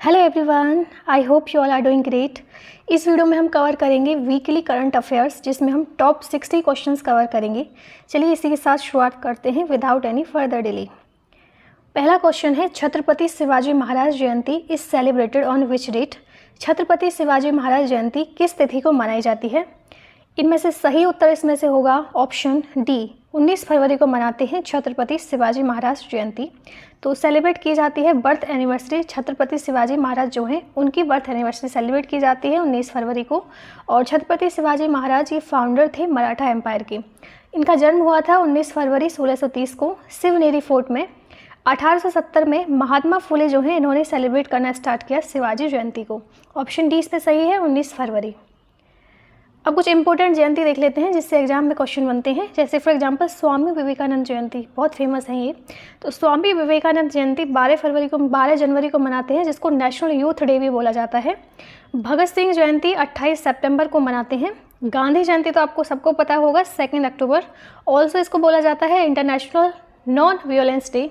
Hello everyone, I hope you all are doing great. इस video में हम cover करेंगे वीकली करंट अफेयर्स, जिसमें हम टॉप 60 क्वेश्चंस कवर करेंगे। चलिए इसी के साथ शुरुआत करते हैं विदाउट एनी फर्दर डिले। पहला क्वेश्चन है, Chhatrapati Shivaji Maharaj Jayanti is celebrated on which date. Chhatrapati Shivaji Maharaj Jayanti किस तिथि को मनाई जाती है? इनमें से सही उत्तर इसमें से होगा ऑप्शन डी, 19 फरवरी को मनाते हैं छत्रपति शिवाजी महाराज जयंती। तो सेलिब्रेट की जाती है बर्थ एनिवर्सरी, छत्रपति शिवाजी महाराज जो हैं उनकी बर्थ एनिवर्सरी सेलिब्रेट की जाती है 19 फरवरी को। और छत्रपति शिवाजी महाराज ये फाउंडर थे मराठा एम्पायर के। इनका जन्म हुआ था 19 फरवरी 1630 को शिवनेरी फोर्ट में। 1870 में महात्मा फुले जो हैं इन्होंने सेलिब्रेट करना स्टार्ट किया शिवाजी जयंती को। ऑप्शन डी इसमें सही है, 19 फरवरी। अब कुछ इंपॉर्टेंट जयंती देख लेते हैं जिससे एग्जाम में क्वेश्चन बनते हैं। जैसे फॉर एग्जांपल स्वामी विवेकानंद जयंती, बहुत फेमस है ये। तो स्वामी विवेकानंद जयंती 12 जनवरी को मनाते हैं, जिसको नेशनल यूथ डे भी बोला जाता है। भगत सिंह जयंती 28 सितंबर को मनाते हैं। गांधी जयंती तो आपको सबको पता होगा, 2 अक्टूबर। ऑल्सो इसको बोला जाता है international non violence day.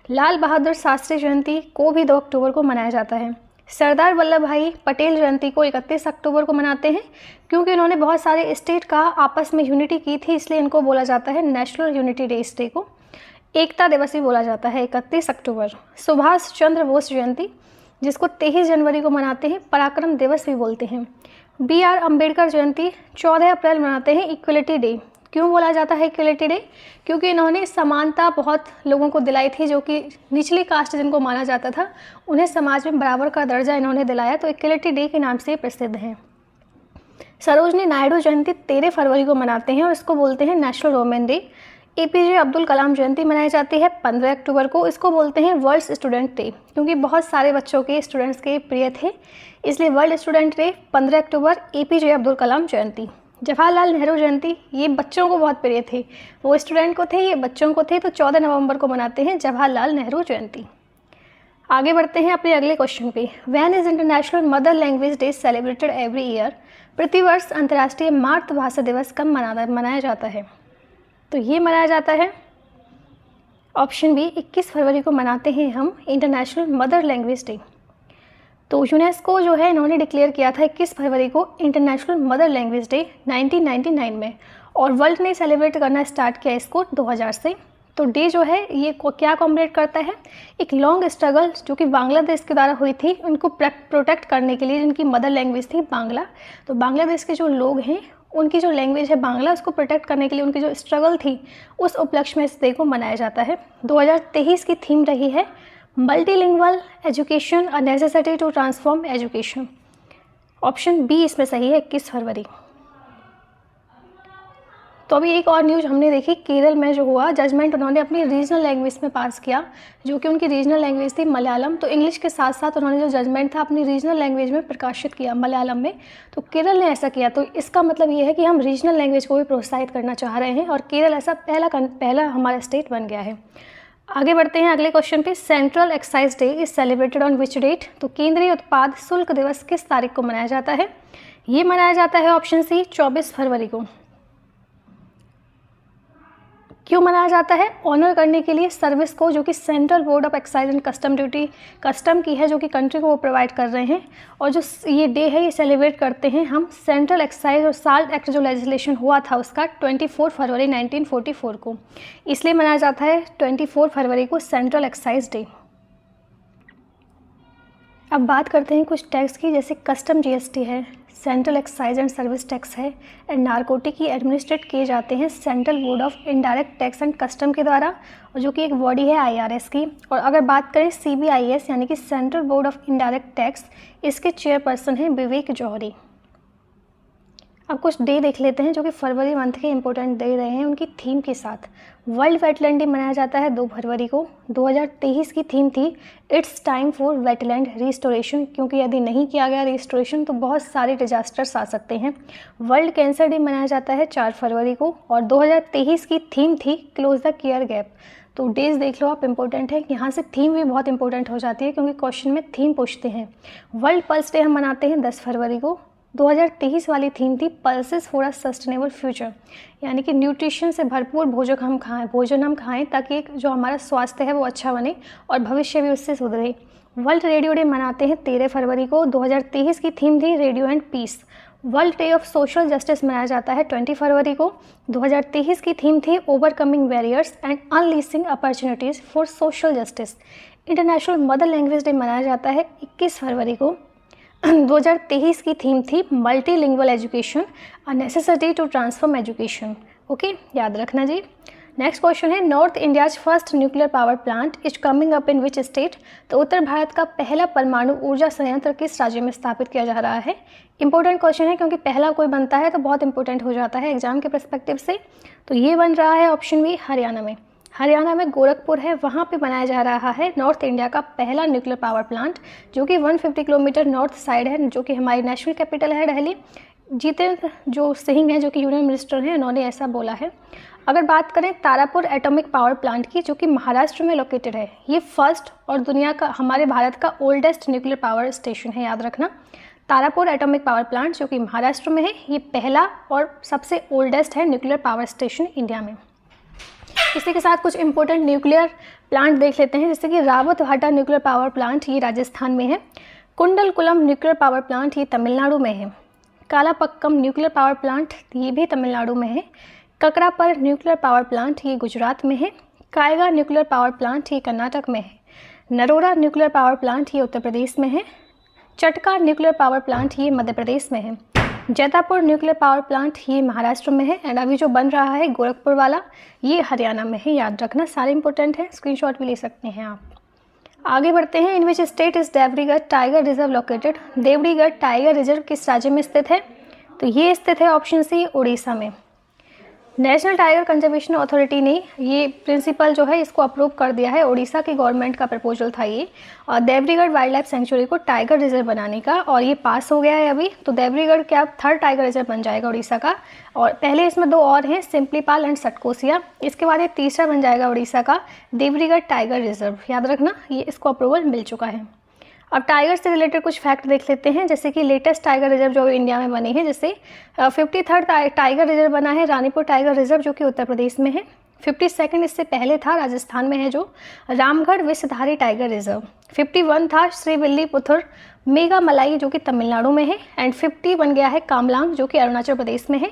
Lal Bahadur Shastri Jayanti को भी 2 अक्टूबर को मनाया जाता है। सरदार वल्लभ भाई पटेल जयंती को 31 अक्टूबर को मनाते हैं, क्योंकि इन्होंने बहुत सारे स्टेट का आपस में यूनिटी की थी, इसलिए इनको बोला जाता है नेशनल यूनिटी डे। इस डे को एकता दिवस भी बोला जाता है, 31 अक्टूबर। सुभाष चंद्र बोस जयंती, जिसको 23 जनवरी को मनाते हैं, पराक्रम दिवस भी बोलते हैं। BR अम्बेडकर जयंती 14 अप्रैल मनाते हैं, इक्वलिटी डे। क्यों बोला जाता है इक्वलिटी डे? क्योंकि इन्होंने समानता बहुत लोगों को दिलाई थी, जो कि निचली कास्ट जिनको माना जाता था, उन्हें समाज में बराबर का दर्जा इन्होंने दिलाया, तो इक्वलिटी डे के नाम से प्रसिद्ध हैं। सरोजनी नायडू जयंती 13 फरवरी को मनाते हैं और इसको बोलते हैं national women day. APJ Abdul Kalam Jayanti मनाई जाती है 15 अक्टूबर को, इसको बोलते हैं वर्ल्ड स्टूडेंट डे, क्योंकि बहुत सारे बच्चों के स्टूडेंट्स के प्रिय थे, इसलिए वर्ल्ड स्टूडेंट डे 15 अक्टूबर। APJ अब्दुल कलाम जयंती। जवाहरलाल नेहरू जयंती, ये बच्चों को बहुत प्रिय थे, वो स्टूडेंट को थे, ये बच्चों को थे, तो 14 नवंबर को मनाते हैं जवाहरलाल नेहरू जयंती। आगे बढ़ते हैं अपने अगले क्वेश्चन पे। When is international mother language day celebrated every year. प्रतिवर्ष अंतर्राष्ट्रीय मातृभाषा दिवस कब मनाया जाता है? तो ये मनाया जाता है ऑप्शन बी, 21 फरवरी को मनाते हैं हम इंटरनेशनल मदर लैंग्वेज डे। तो यूनेस्को जो है इन्होंने डिक्लेयर किया था 21 फरवरी को इंटरनेशनल मदर लैंग्वेज डे 1999 में, और वर्ल्ड ने सेलिब्रेट करना स्टार्ट किया इसको 2000 से। तो डे जो है ये क्या कॉम्मेमोरेट करता है? एक लॉन्ग स्ट्रगल जो कि बांग्लादेश के द्वारा हुई थी, उनको प्रोटेक्ट करने के लिए, जिनकी मदर लैंग्वेज थी बांग्ला। तो बांग्लादेश के जो लोग हैं उनकी जो लैंग्वेज है बांग्ला, उसको प्रोटेक्ट करने के लिए उनकी जो स्ट्रगल थी, उस उपलक्ष्य में इस डे को मनाया जाता है। 2023 की थीम रही है multilingual education, a necessity to transform education. Option B इसमें सही है, 21 फरवरी। तो अभी एक और न्यूज़ हमने देखी, केरल में जो हुआ जजमेंट, उन्होंने अपनी रीजनल लैंग्वेज में पास किया, जो कि उनकी रीजनल लैंग्वेज थी मलयालम। तो इंग्लिश के साथ साथ उन्होंने जो जजमेंट था अपनी रीजनल लैंग्वेज में प्रकाशित किया, मलयालम में। तो केरल ने ऐसा किया, तो इसका मतलब ये है कि हम रीजनल लैंग्वेज को भी प्रोत्साहित करना चाह रहे हैं, और केरल ऐसा पहला हमारा स्टेट बन गया है। आगे बढ़ते हैं अगले क्वेश्चन पे। Central excise day is celebrated on which date. तो केंद्रीय उत्पाद शुल्क दिवस किस तारीख को मनाया जाता है? ये मनाया जाता है ऑप्शन सी, 24 फरवरी को। क्यों मनाया जाता है? ऑनर करने के लिए सर्विस को, जो कि central board of excise and custom duty custom की है, जो कि कंट्री को वो प्रोवाइड कर रहे हैं। और जो ये डे है ये सेलिब्रेट करते हैं हम सेंट्रल एक्साइज और साल्ट एक्ट जो लेजिस्लेशन हुआ था उसका 24 फरवरी 1944 को, इसलिए मनाया जाता है 24 फरवरी को सेंट्रल एक्साइज डे। अब बात करते हैं कुछ टैक्स की, जैसे कस्टम GST है, central excise and service tax है, एंड नारकोटिक की एडमिनिस्ट्रेट किए जाते हैं central board of indirect tax and custom के द्वारा, और जो कि एक बॉडी है IRS की। और अगर बात करें CBIS यानी कि central board of indirect tax, इसके चेयरपर्सन हैं विवेक जौहरी। अब कुछ डे देख लेते हैं जो कि फरवरी मंथ के इंपॉर्टेंट डे रहे हैं उनकी थीम के साथ। वर्ल्ड वेटलैंड डे मनाया जाता है 2 फरवरी को। 2023 की थीम थी it's time for wetland restoration, क्योंकि यदि नहीं किया गया रिस्टोरेशन तो बहुत सारे डिजास्टर्स आ सकते हैं। वर्ल्ड कैंसर डे मनाया जाता है 4 फरवरी को, और 2023 की थीम थी क्लोज द केयर गैप। तो डेज देख लो आप, इंपॉर्टेंट है, यहाँ से थीम भी बहुत इंपॉर्टेंट हो जाती है, क्योंकि क्वेश्चन में थीम पूछते हैं। वर्ल्ड पल्स डे हम मनाते हैं 10 फरवरी को। 2023 वाली थीम थी pulses for a sustainable future, यानी कि न्यूट्रिशन से भरपूर भोजन हम खाएं ताकि जो हमारा स्वास्थ्य है वो अच्छा बने और भविष्य भी उससे सुधरे। वर्ल्ड रेडियो डे मनाते हैं 13 फरवरी को। 2023 की थीम थी radio and peace. World day of social justice मनाया जाता है 20 फरवरी को। 2023 की थीम थी overcoming barriers and unleashing opportunities for social justice. International mother language day मनाया जाता है 21 फरवरी को। 2023 की थीम थी multilingual education, a necessity to transform education. Okay, याद रखना जी। नेक्स्ट क्वेश्चन है, north India's first nuclear power plant is coming up in which state. तो उत्तर भारत का पहला परमाणु ऊर्जा संयंत्र किस राज्य में स्थापित किया जा रहा है। इंपॉर्टेंट क्वेश्चन है क्योंकि पहला कोई बनता है तो बहुत इंपॉर्टेंट हो जाता है एग्जाम के पर्सपेक्टिव से। तो ये बन रहा है ऑप्शन बी हरियाणा में। हरियाणा में गोरखपुर है, वहाँ पे बनाया जा रहा है नॉर्थ इंडिया का पहला न्यूक्लियर पावर प्लांट, जो कि 150 किलोमीटर नॉर्थ साइड है, जो कि हमारी नेशनल कैपिटल है दिल्ली। जितेंद्र जो सिंह हैं, जो कि यूनियन मिनिस्टर हैं, उन्होंने ऐसा बोला है। अगर बात करें तारापुर एटॉमिक पावर प्लांट की, जो कि महाराष्ट्र में लोकेटेड है, ये फर्स्ट और दुनिया का, हमारे भारत का ओल्डेस्ट न्यूक्लियर पावर स्टेशन है, याद रखना। तारापुर एटॉमिक पावर प्लांट जो कि महाराष्ट्र में है, ये पहला और सबसे ओल्डेस्ट है न्यूक्लियर पावर स्टेशन इंडिया में। इसी के साथ कुछ इंपॉर्टेंट न्यूक्लियर प्लांट देख लेते हैं, जैसे कि रावतभाटा न्यूक्लियर पावर प्लांट, ये राजस्थान में है। कुंडलकुलम न्यूक्लियर पावर प्लांट, ये तमिलनाडु में है। कालापक्कम न्यूक्लियर पावर प्लांट, ये भी तमिलनाडु में है। ककरापर न्यूक्लियर पावर प्लांट, ये गुजरात में है। कायगा न्यूक्लियर पावर प्लांट, ये कर्नाटक में है। नरोरा न्यूक्लियर पावर प्लांट, ये उत्तर प्रदेश में है। चटका न्यूक्लियर पावर प्लांट, ये मध्य प्रदेश में है। जैतापुर न्यूक्लियर पावर प्लांट, ये महाराष्ट्र में है। एंड अभी जो बन रहा है गोरखपुर वाला, ये हरियाणा में है, याद रखना। सारे इंपॉर्टेंट है, स्क्रीनशॉट भी ले सकते हैं आप। आगे बढ़ते हैं। In which state is Deorigarh tiger reserve located. Deorigarh tiger reserve किस राज्य में स्थित है। तो ये स्थित है ऑप्शन सी उड़ीसा में। नेशनल टाइगर कंजर्वेशन अथॉरिटी ने ये प्रिंसिपल जो है इसको अप्रूव कर दिया है। उड़ीसा की गवर्नमेंट का प्रपोजल था ये, और देवरीगढ़ वाइल्ड लाइफ सेंचुरी को टाइगर रिजर्व बनाने का, और ये पास हो गया है अभी। तो देवरीगढ़ क्या थर्ड टाइगर रिजर्व बन जाएगा उड़ीसा का। और पहले इसमें 2 और हैं, सिम्पलीपाल एंड सटकोसिया। इसके बाद ये तीसरा बन जाएगा उड़ीसा का देवरीगढ़ टाइगर रिजर्व, याद रखना। ये इसको अप्रूवल मिल चुका है। अब टाइगर से रिलेटेड कुछ फैक्ट देख लेते हैं, जैसे कि लेटेस्ट टाइगर रिजर्व जो इंडिया में बने हैं, जैसे 53rd टाइगर रिजर्व बना है रानीपुर टाइगर रिजर्व, जो कि उत्तर प्रदेश में है। 52nd इससे पहले था, राजस्थान में है, जो रामगढ़ विषधारी टाइगर रिजर्व। 51 था श्रीविल्लीपुथुर मेगा मलाई, जो कि तमिलनाडु में है। एंड 50 बन गया है कामलांग, जो कि अरुणाचल प्रदेश में है।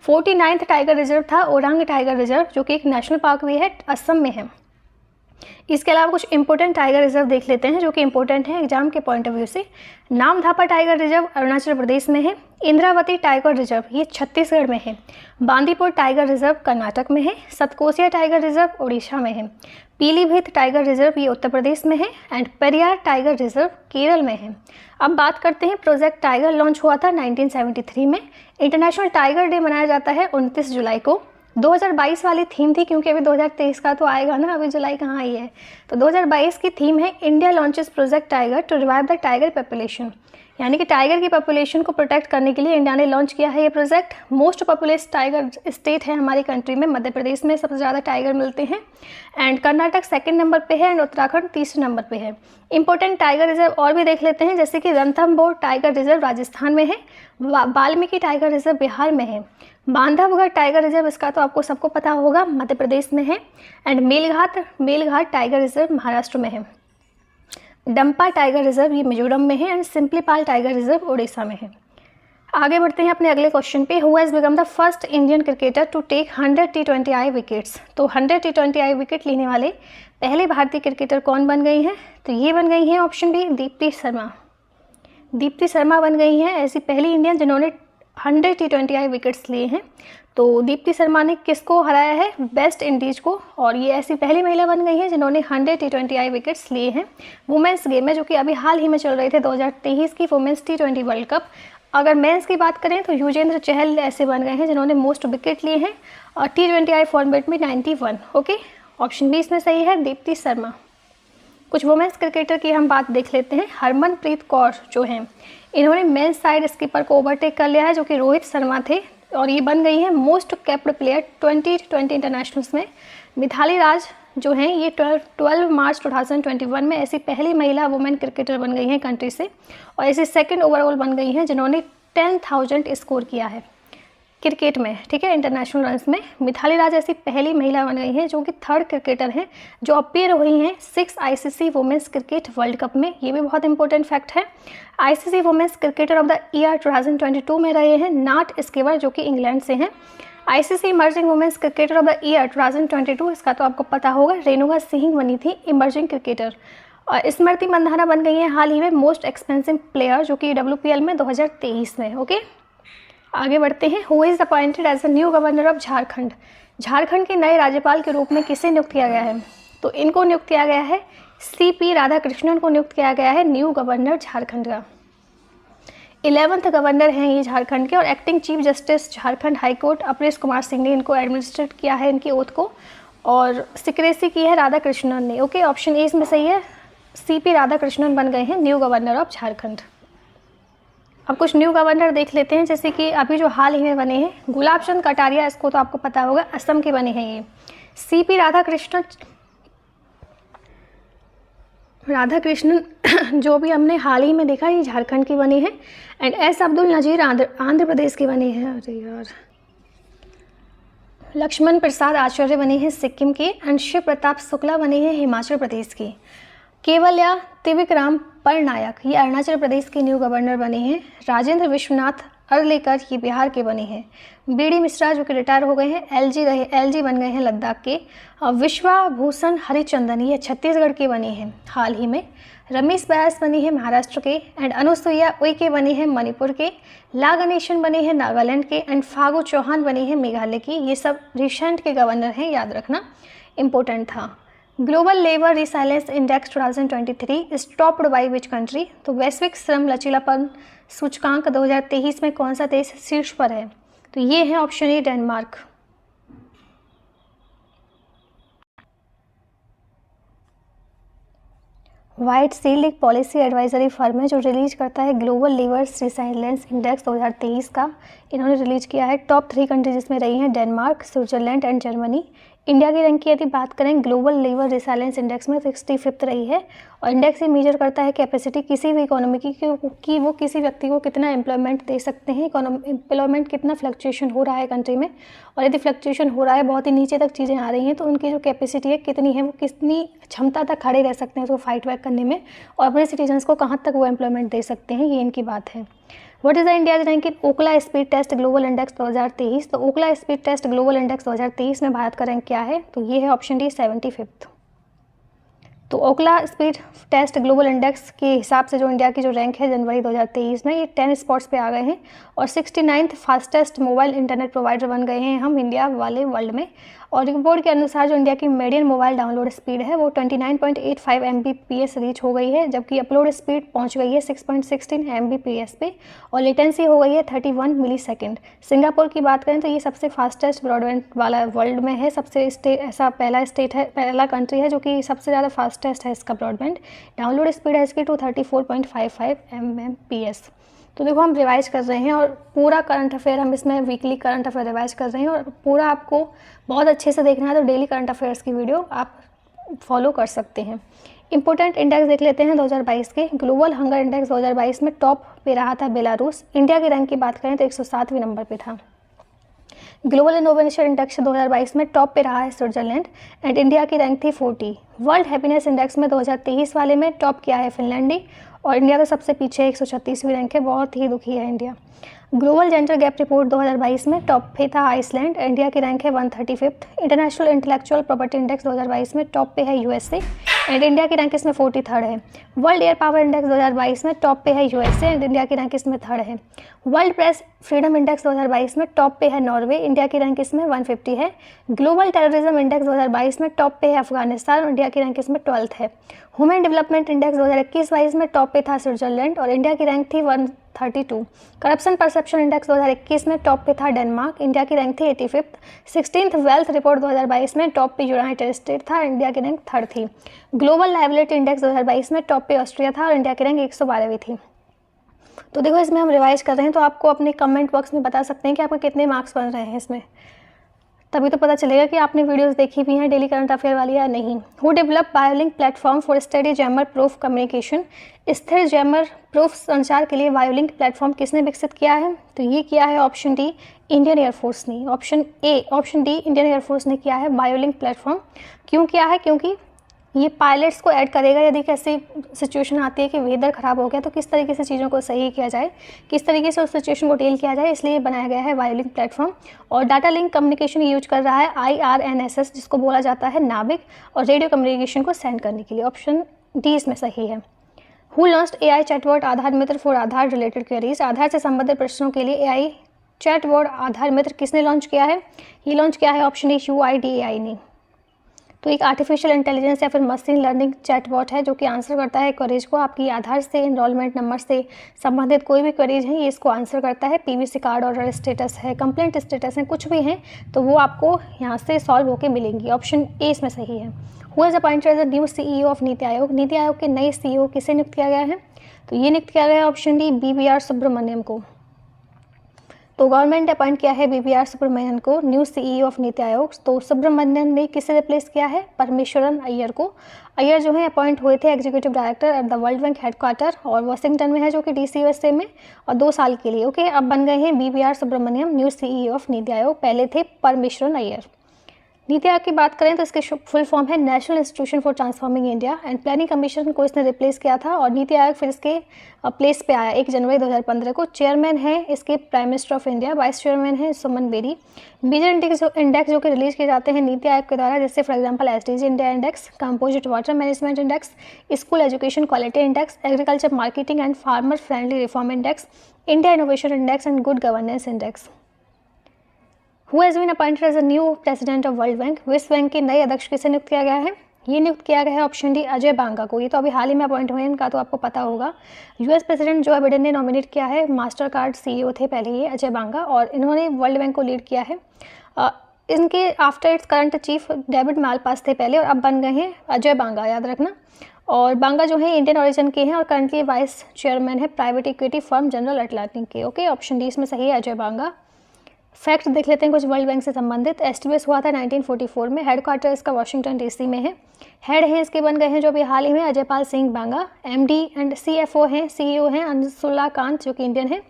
49th टाइगर रिजर्व था ओरांग टाइगर रिजर्व, जो कि एक नेशनल पार्क भी है, असम में है। इसके अलावा कुछ इंपॉर्टेंट टाइगर रिजर्व देख लेते हैं, जो कि इंपॉर्टेंट है एग्जाम के पॉइंट ऑफ व्यू से। नामधापा टाइगर रिजर्व अरुणाचल प्रदेश में है। इंद्रावती टाइगर रिजर्व ये छत्तीसगढ़ में है। बांदीपुर टाइगर रिजर्व कर्नाटक में है। सतकोसिया टाइगर रिजर्व उड़ीसा में है। पीलीभीत टाइगर रिजर्व ये उत्तर प्रदेश में है। And Periyar tiger reserve Kerala में है। अब बात करते हैं, प्रोजेक्ट टाइगर लॉन्च हुआ था 1973 में। इंटरनेशनल टाइगर डे मनाया जाता है 29 जुलाई को। 2022 वाली थीम थी, क्योंकि अभी 2023 का तो आएगा ना, अभी जुलाई कहाँ आई है। तो 2022 की थीम है India launches Project Tiger to revive the tiger population, यानी कि टाइगर की पॉपुलेशन को प्रोटेक्ट करने के लिए इंडिया ने लॉन्च किया है ये project. Most populace tiger state है हमारी कंट्री में, मध्य प्रदेश में सबसे ज़्यादा टाइगर मिलते हैं। एंड कर्नाटक 2nd नंबर पे है, एंड उत्तराखंड 3रे नंबर पे है। इंपॉर्टेंट टाइगर रिजर्व और भी देख लेते हैं, जैसे कि रणथंभौर टाइगर रिजर्व राजस्थान में है। वाल्मीकि टाइगर रिजर्व बिहार में है। बांधवगढ़ टाइगर रिजर्व, इसका तो आपको सबको पता होगा, मध्य प्रदेश में है। And Melghat tiger reserve Maharashtra में है। डंपा टाइगर रिजर्व ये मिजोरम में है। And Simlipal tiger reserve Orissa में है। आगे बढ़ते हैं अपने अगले क्वेश्चन पे। Who has become the first Indian cricketer to take 100 T20I wickets. तो 100 T20I विकेट लेने वाले पहले भारतीय क्रिकेटर कौन बन गई हैं। तो ये बन गई हैं ऑप्शन बी दीप्ति शर्मा। दीप्ति शर्मा बन गई हैं ऐसी पहली इंडियन जिन्होंने 100 T20I विकेट्स लिए हैं। तो दीप्ति शर्मा ने किसको हराया है, वेस्ट इंडीज को, और ये ऐसी पहली महिला बन गई है जिन्होंने 100 T20I विकेट्स लिए हैं। वुमेंस गेम में, जो कि अभी हाल ही में चल रहे थे 2023 की वुमेंस T20 वर्ल्ड कप। अगर मेंस की बात करें तो युजेंद्र चहल ऐसे बन गए हैं जिन्होंने मोस्ट विकेट लिए हैं, और T20I फॉर्मेट में 91। ओके, ऑप्शन बी इसमें सही है, दीप्ति शर्मा। कुछ वुमेंस क्रिकेटर की हम बात देख लेते हैं। हरमनप्रीत कौर जो हैं, इन्होंने मेंस साइड स्कीपर को ओवरटेक कर लिया है, जो कि रोहित शर्मा थे, और ये बन गई है मोस्ट कैप्ड प्लेयर 2020 इंटरनेशनल्स में। मिथाली राज जो हैं, ये 12 मार्च 2021 में ऐसी पहली महिला वुमेन क्रिकेटर बन गई हैं कंट्री से, और ऐसी 2nd ओवरऑल बन गई हैं जिन्होंने 10,000 स्कोर किया है। क्रिकेट में, ठीक है, इंटरनेशनल रन्स में मिथाली राज ऐसी पहली महिला बन गई हैं जो कि थर्ड क्रिकेटर हैं जो अपीयर हुई हैं 6 ICC women's cricket world cup में। ये भी बहुत इंपॉर्टेंट फैक्ट है। ICC women's cricketer of the year 2022 में रहे हैं नाट स्केवर जो कि इंग्लैंड से हैं। ICC emerging women's cricketer of the year 2022, इसका तो आपको पता होगा, रेणुका सिंह बनी थी इमर्जिंग क्रिकेटर। और स्मृति मंधाना बन गई हैं हाल ही में मोस्ट एक्सपेंसिव प्लेयर जो कि WPL में 2023 में। ओके, आगे बढ़ते हैं। Who is appointed as the new governor of Jharkhand. Jharkhand के नए राज्यपाल के रूप में किसे नियुक्त किया गया है? तो इनको नियुक्त किया गया है CP राधाकृष्णन को नियुक्त किया गया है न्यू गवर्नर झारखंड का। 11th गवर्नर हैं ये झारखंड के। और acting chief justice Jharkhand high court Aparesh Kumar Singh ने इनको एडमिनिस्ट्रेट किया है इनकी ओथ को, और सिक्रेसी की है राधाकृष्णन ने। ओके, ऑप्शन ए इसमें सही है, CP राधाकृष्णन बन गए हैं न्यू गवर्नर ऑफ झारखंड। अब कुछ न्यू गवर्नर देख लेते हैं, जैसे कि अभी जो हाल ही में बने हैं गुलाब चंद कटारिया, इसको तो आपको पता होगा, असम के बने हैं ये। CP राधाकृष्णन जो भी हमने हाल ही में देखा ये झारखंड की बनी है। एंड S अब्दुल नजीर आंध्र प्रदेश की बनी है। अरे यार, लक्ष्मण प्रसाद आचार्य बने हैं सिक्किम के। एंड शिव प्रताप शुक्ला बने हैं हिमाचल प्रदेश की। केवल्या त्रिविक्रम परनायक ये अरुणाचल प्रदेश के न्यू गवर्नर बने हैं। राजेंद्र विश्वनाथ अर्लेकर ये बिहार के बने हैं। BD मिश्रा जो कि रिटायर हो गए हैं, LG बन गए हैं लद्दाख के। विश्वाभूषण हरिचंदन ये छत्तीसगढ़ के बने हैं हाल ही में। रमेश बैस बनी है महाराष्ट्र के। एंड अनुसुईया उइके बने हैं मणिपुर के। ला गणेशन बने हैं नागालैंड के। एंड फागू चौहान बने हैं मेघालय की। ये सब रिसेंट के गवर्नर हैं, याद रखना, इंपॉर्टेंट था। Global labour resilience index 2023 is topped by which country. तो वैश्विक श्रम लचीलापन सूचकांक 2023 में कौन सा देश शीर्ष पर है? तो ये है option A Denmark. White shield एक पॉलिसी एडवाइजरी फर्म है जो रिलीज करता है ग्लोबल लेबर रिसाइलेंस इंडेक्स 2023 का। इन्होंने रिलीज किया है। टॉप 3 कंट्रीज इसमें रही हैं Denmark, Switzerland and Germany. India की रैंक की यदि बात करें ग्लोबल लेबर रिसाइलेंस इंडेक्स में 65th रही है। और इंडेक्स ये मेजर करता है कैपेसिटी किसी भी इकोनॉमी की वो किसी व्यक्ति को कितना एम्प्लॉयमेंट दे सकते हैं, एम्प्लॉयमेंट कितना फ्लक्चुएशन हो रहा है कंट्री में। और यदि फ्लक्चुएशन हो रहा है, बहुत ही नीचे तक चीज़ें आ रही हैं, तो उनकी जो कैपेसिटी है कितनी है, वो कितनी क्षमता तक खड़े रह सकते हैं उसको फाइट बैक करने में, और अपने सिटीजन्स को कहाँ तक वो एम्प्लॉयमेंट दे सकते हैं, ये इनकी बात है। What is the India's rank in Ookla speed test global index 2023। तो Ookla speed test global index 2023 में भारत का रैंक क्या है? तो ये है ऑप्शन डी 75th। तो Ookla speed test global index के हिसाब से जो इंडिया की जो रैंक है जनवरी 2023 में, ये 10 स्पॉट्स पे आ गए हैं। और 69th fastest mobile internet provider बन गए हैं हम इंडिया वाले वर्ल्ड में। और रिपोर्ट के अनुसार जो इंडिया की मीडियन मोबाइल डाउनलोड स्पीड है वो 29.85 Mbps रीच हो गई है, जबकि अपलोड स्पीड पहुंच गई है 6.16 Mbps पे। और लेटेंसी हो गई है 31 मिलीसेकंड। सिंगापुर की बात करें तो ये सबसे फास्टेस्ट ब्रॉडबैंड वाला वर्ल्ड में है। सबसे ऐसा पहला कंट्री है जो कि सबसे ज़्यादा फास्टेस्ट है इसका ब्रॉडबैंड। डाउनलोड स्पीड है इसकी 234.55 Mbps। तो देखो हम रिवाइज कर रहे हैं और पूरा करंट अफेयर हम इसमें वीकली करंट अफेयर रिवाइज कर रहे हैं, और पूरा आपको बहुत अच्छे से देखना है तो डेली करंट अफेयर्स की वीडियो आप फॉलो कर सकते हैं। इंपॉर्टेंट इंडेक्स देख लेते हैं 2022 के। ग्लोबल हंगर इंडेक्स 2022 में टॉप पे रहा था बेलारूस। इंडिया की रैंक की बात करें तो 107वें नंबर पे था। ग्लोबल इनोवेशन इंडेक्स 2022 में टॉप पे रहा है स्विट्जरलैंड। एंड इंडिया की रैंक थी 40। वर्ल्ड हैप्पीनेस इंडेक्स में 2023 वाले में टॉप किया है फिनलैंड, और इंडिया तो सबसे पीछे 136वीं रैंक है। बहुत ही दुखी है India. Global gender gap report 2022 में टॉप पे था आइसलैंड। इंडिया की रैंक है 135th। International intellectual property index 2022 में टॉप पे है USA, एंड इंडिया की रैंक इसमें 43rd है। वर्ल्ड एयर पावर इंडेक्स 2022 में टॉप पे है USA, एंड इंडिया की रैंक इसमें 3rd है। वर्ल्ड प्रेस फ्रीडम इंडेक्स 2022 में टॉप पे है नॉर्वे। इंडिया की रैंक इसमें 150 है। ग्लोबल टेररिज्म इंडेक्स 2022 में टॉप पे है अफगानिस्तान, और इंडिया की रैंक इसमें 12th है। ह्यूमन डेवलपमेंट इंडेक्स 2021-22 में टॉप पे था स्विट्जरलैंड, और इंडिया की रैंक थी 132। करप्शन परसेप्शन इंडेक्स 2021 में टॉप पे था डेनमार्क। इंडिया की रैंक थी 85th। 16th वेल्थ रिपोर्ट 2022 में टॉप पे यूनाइटेड स्टेट था। इंडिया की रैंक 3rd थी। ग्लोबल लायबिलिटी इंडेक्स 2022 में टॉप पे ऑस्ट्रिया था, और इंडिया की रैंक 112वीं थी। तो देखो इसमें हम रिवाइज कर रहे हैं, तो आपको अपने कमेंट बॉक्स में बता सकते हैं कि आपके कितने मार्क्स बन रहे हैं इसमें। तभी तो पता चलेगा कि आपने वीडियोस देखी भी हैं डेली करंट अफेयर वाली या नहीं। Who develop biolink platform for study jammer proof communication, स्थिर जैमर प्रूफ संचार के लिए बायोलिंक प्लेटफॉर्म किसने विकसित किया है? तो ये किया है ऑप्शन डी इंडियन एयरफोर्स ने। ऑप्शन डी इंडियन एयरफोर्स ने किया है बायोलिंक प्लेटफॉर्म। क्यों किया है? क्योंकि ये पायलट्स को ऐड करेगा यदि कैसी सिचुएशन आती है कि वेदर ख़राब हो गया तो किस तरीके से चीज़ों को सही किया जाए, किस तरीके से उस सिचुएशन को डील किया जाए, इसलिए बनाया गया है बायोलिंक प्लेटफॉर्म। और डाटा लिंक कम्युनिकेशन यूज कर रहा है IRNSS, जिसको बोला जाता है नाविक, और रेडियो कम्युनिकेशन को सेंड करने के लिए। ऑप्शन डी इसमें सही है। Who launched AI chatbot Aadhaar Mitra for Aadhaar related queries, Aadhaar से संबंधित प्रश्नों के लिए AI चैटबॉट आधार मित्र किसने लॉन्च किया है? ये लॉन्च किया है ऑप्शन डी UIDAI ने। तो एक आर्टिफिशियल इंटेलिजेंस या फिर मशीन लर्निंग चैटबॉट है जो कि आंसर करता है क्वेरीज को। आपकी आधार से, एनरोलमेंट नंबर से संबंधित कोई भी क्वेरीज हैं ये इसको आंसर करता है। PVC कार्ड ऑर्डर स्टेटस है, कंप्लेंट स्टेटस है, कुछ भी हैं तो वो आपको यहाँ से सॉल्व होकर मिलेंगी। ऑप्शन ए इसमें सही है। Who is appointed as a new CEO of NITI Aayog, NITI Aayog के नए CEO किसे नियुक्त किया गया है? तो ये नियुक्त किया गया है ऑप्शन डी BVR सुब्रमण्यम को। तो गवर्नमेंट ने अपॉइंट किया है BVR सुब्रमण्यन को न्यू CEO ऑफ नीति आयोग। तो सुब्रमण्यन ने किसे रिप्लेस किया है? परमेश्वरन अय्यर को। अय्यर जो है अपॉइंट हुए थे executive director at the world bank headquarter और वाशिंगटन में है जो कि DC USA में, और 2 साल के लिए। ओके, अब बन गए हैं BVR Subrahmanyam new CEO of NITI Aayog, पहले थे परमेश्वरन अय्यर। नीति आयोग की बात करें तो इसके फुल फॉर्म है national institution for transforming India and planning commission को इसने रिप्लेस किया था, और नीति आयोग फिर इसके प्लेस पे आया 1 जनवरी 2015 को। चेयरमैन है इसके prime minister of India, vice chairman है सुमन बेरी। मेजर इंडेक्स जो कि रिलीज किए जाते हैं नीति आयोग के द्वारा, जैसे for example SDG India index, composite water management index, school education quality index, agriculture marketing and farmer friendly reform index, India innovation index and good governance index. Who has been appointed as a new president of World bank, विश्व bank के नए अध्यक्ष किसे नियुक्त किया गया है? ये नियुक्त किया गया है ऑप्शन डी अजय बांगा को। ये तो अभी हाल ही में अपॉइंट हुए हैं, इनका तो आपको पता होगा। US प्रेसिडेंट जो बाइडेन ने नॉमिनेट किया है, मास्टर कार्ड CEO थे पहले ये अजय बांगा, और इन्होंने वर्ल्ड बैंक को लीड किया है। इनके after its current chief David Malpass थे पहले, और अब बन गए हैं अजय बांगा, याद रखना। और बांगा जो है इंडियन ओरिजिन के हैं और करंटली वाइस चेयरमैन है private equity firm general Atlantic के। ओके, ऑप्शन डी इसमें सही है अजय बांगा। फैक्ट देख लेते हैं कुछ वर्ल्ड बैंक से संबंधित। एस्टेब्लिश हुआ था 1944 में, हेडक्वार्टर इसका वाशिंगटन DC में है। हेड हैं इसके बन गए हैं जो अभी हाल ही में अजय पाल सिंह बांगा। MD एंड CFO हैं, CEO हैं अंशुला कांत जो कि इंडियन है।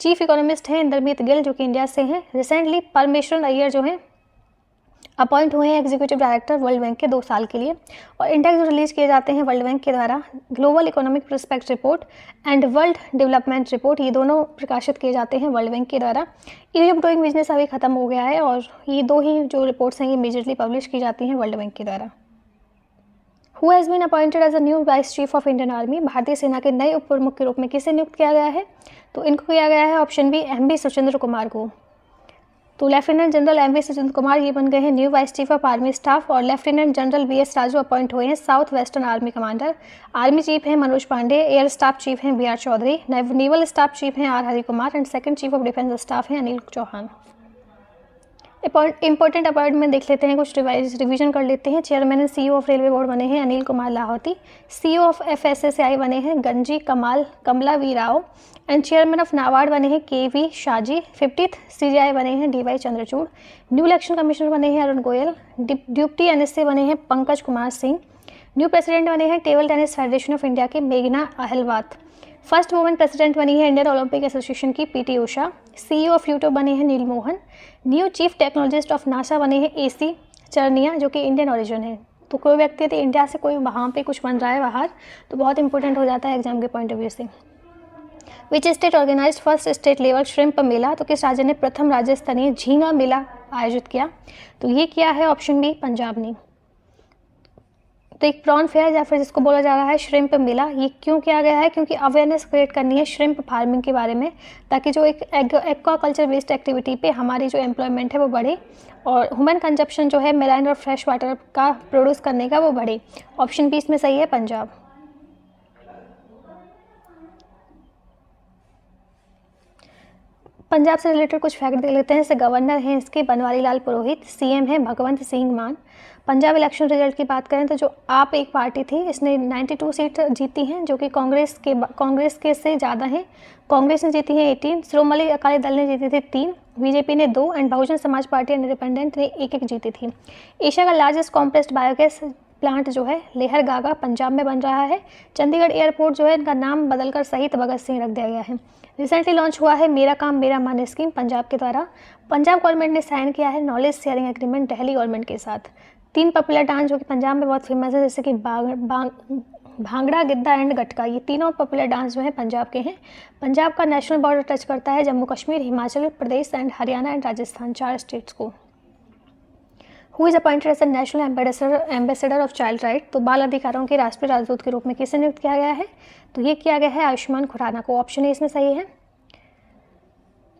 चीफ इकोनॉमिस्ट हैं इंद्रमीत गिल जो कि इंडिया से हैं। रिसेंटली परमेश्वरन अय्यर जो हैं अपॉइंट हुए हैं एग्जीक्यूटिव डायरेक्टर वर्ल्ड बैंक के 2 साल के लिए। और इंडेक्स जो रिलीज किए जाते हैं वर्ल्ड बैंक के द्वारा, global economic prospect report and world development report, ये दोनों प्रकाशित किए जाते हैं वर्ल्ड बैंक के द्वारा। ईज ऑफ डूइंग बिजनेस अभी खत्म हो गया है, और ये 2 ही जो रिपोर्ट्स हैं ये मेजरली पब्लिश की जाती हैं वर्ल्ड बैंक के द्वारा। Who has been appointed as a new vice chief of Indian army, भारतीय सेना के नए उप प्रमुख के रूप में किसे नियुक्त किया गया है? तो इनको किया गया है option B MB Suchendra Kumar को। तो lieutenant general MV Suchendra Kumar ये बन गए हैं new vice chief of army staff, और lieutenant general BS Raju appoint हुए हैं south western army commander. Army chief हैं Manoj Pande, air staff chief हैं BR Chaudhary, naval staff chief हैं R Hari Kumar, and second chief of defence staff हैं अनिल चौहान। इंपॉर्टेंट अपॉइंटमेंट देख लेते हैं, कुछ रिवीजन कर लेते हैं। Chairman and CEO of railway board बने हैं Anil Kumar Lahoti. CEO of FSSAI बने हैं Ganji Kamala V Rao, and chairman of NABARD बने हैं KV शाजी। 50th CGI बने हैं DY Chandrachud. New election commissioner बने हैं अरुण गोयल। डिप्टी NSA बने हैं पंकज कुमार सिंह। न्यू प्रेसिडेंट बने हैं table tennis federation of India के मेघना अहलवात। फर्स्ट वुमेन प्रेसिडेंट बनी है इंडियन ओलंपिक एसोसिएशन की PT Usha. CEO of YouTube बने हैं Neal Mohan. New chief technologist of NASA बने हैं AC चरनिया जो कि इंडियन ओरिजिन है। तो कोई व्यक्ति यदि इंडिया से कोई वहाँ पे कुछ बन रहा है बाहर, तो बहुत इंपॉर्टेंट हो जाता है एग्जाम के पॉइंट ऑफ व्यू से। Which state organize first state level shrimp mela, तो किस राज्य ने प्रथम राज्य स्तरीय झींगा मेला आयोजित किया? तो ये किया है ऑप्शन बी पंजाब ने। तो एक प्रॉन फेयर या फिर जिसको बोला जा रहा है श्रिम्प मेला, ये क्यों किया गया है? क्योंकि अवेयरनेस क्रिएट करनी है श्रिम्प फार्मिंग के बारे में, ताकि जो एक एक्वाकल्चर बेस्ड एक्टिविटी पे हमारी जो एम्प्लॉयमेंट है वो बढ़े, और ह्यूमन कंजप्शन जो है मेराइन और फ्रेश वाटर का प्रोड्यूस करने का वो बढ़े। ऑप्शन बी इसमें सही है पंजाब। पंजाब से रिलेटेड कुछ फैक्ट देख लेते हैं। जैसे गवर्नर हैं इसके बनवारी लाल पुरोहित, सीएम हैं भगवंत सिंह मान। पंजाब इलेक्शन रिजल्ट की बात करें तो जो आप एक पार्टी थी इसने 92 सीट जीती हैं, जो कि कांग्रेस के से ज़्यादा हैं। कांग्रेस ने जीती है 18, श्रोमणी अकाली दल ने जीती थी 3, बीजेपी ने 2 and Bahujan Samaj party and independent ने 1-1 जीती थी। एशिया का लार्जेस्ट कॉम्प्रेस्ड बायोगैस प्लांट जो है लेहर गागा पंजाब में बन रहा है। चंडीगढ़ एयरपोर्ट जो है इनका नाम बदलकर शहीद भगत सिंह रख दिया गया है। रिसेंटली लॉन्च हुआ है मेरा काम मेरा मन स्कीम पंजाब के द्वारा। पंजाब गवर्नमेंट ने साइन किया है knowledge sharing agreement Delhi government के साथ। 3 पॉपुलर डांस जो कि पंजाब में बहुत फेमस है, जैसे कि भांगड़ा, गिद्धा एंड गटका, ये तीनों पॉपुलर डांस जो है पंजाब के हैं। पंजाब का नेशनल बॉर्डर टच करता है Jammu Kashmir, Himachal Pradesh and Haryana and Rajasthan, 4 states को। Who is appointed as the national ambassador of child right, तो बाल अधिकारों के राष्ट्रीय राजदूत के रूप में किसे नियुक्त किया गया है, तो ये किया गया है आयुष्मान खुराना को। ऑप्शन ए इसमें सही है।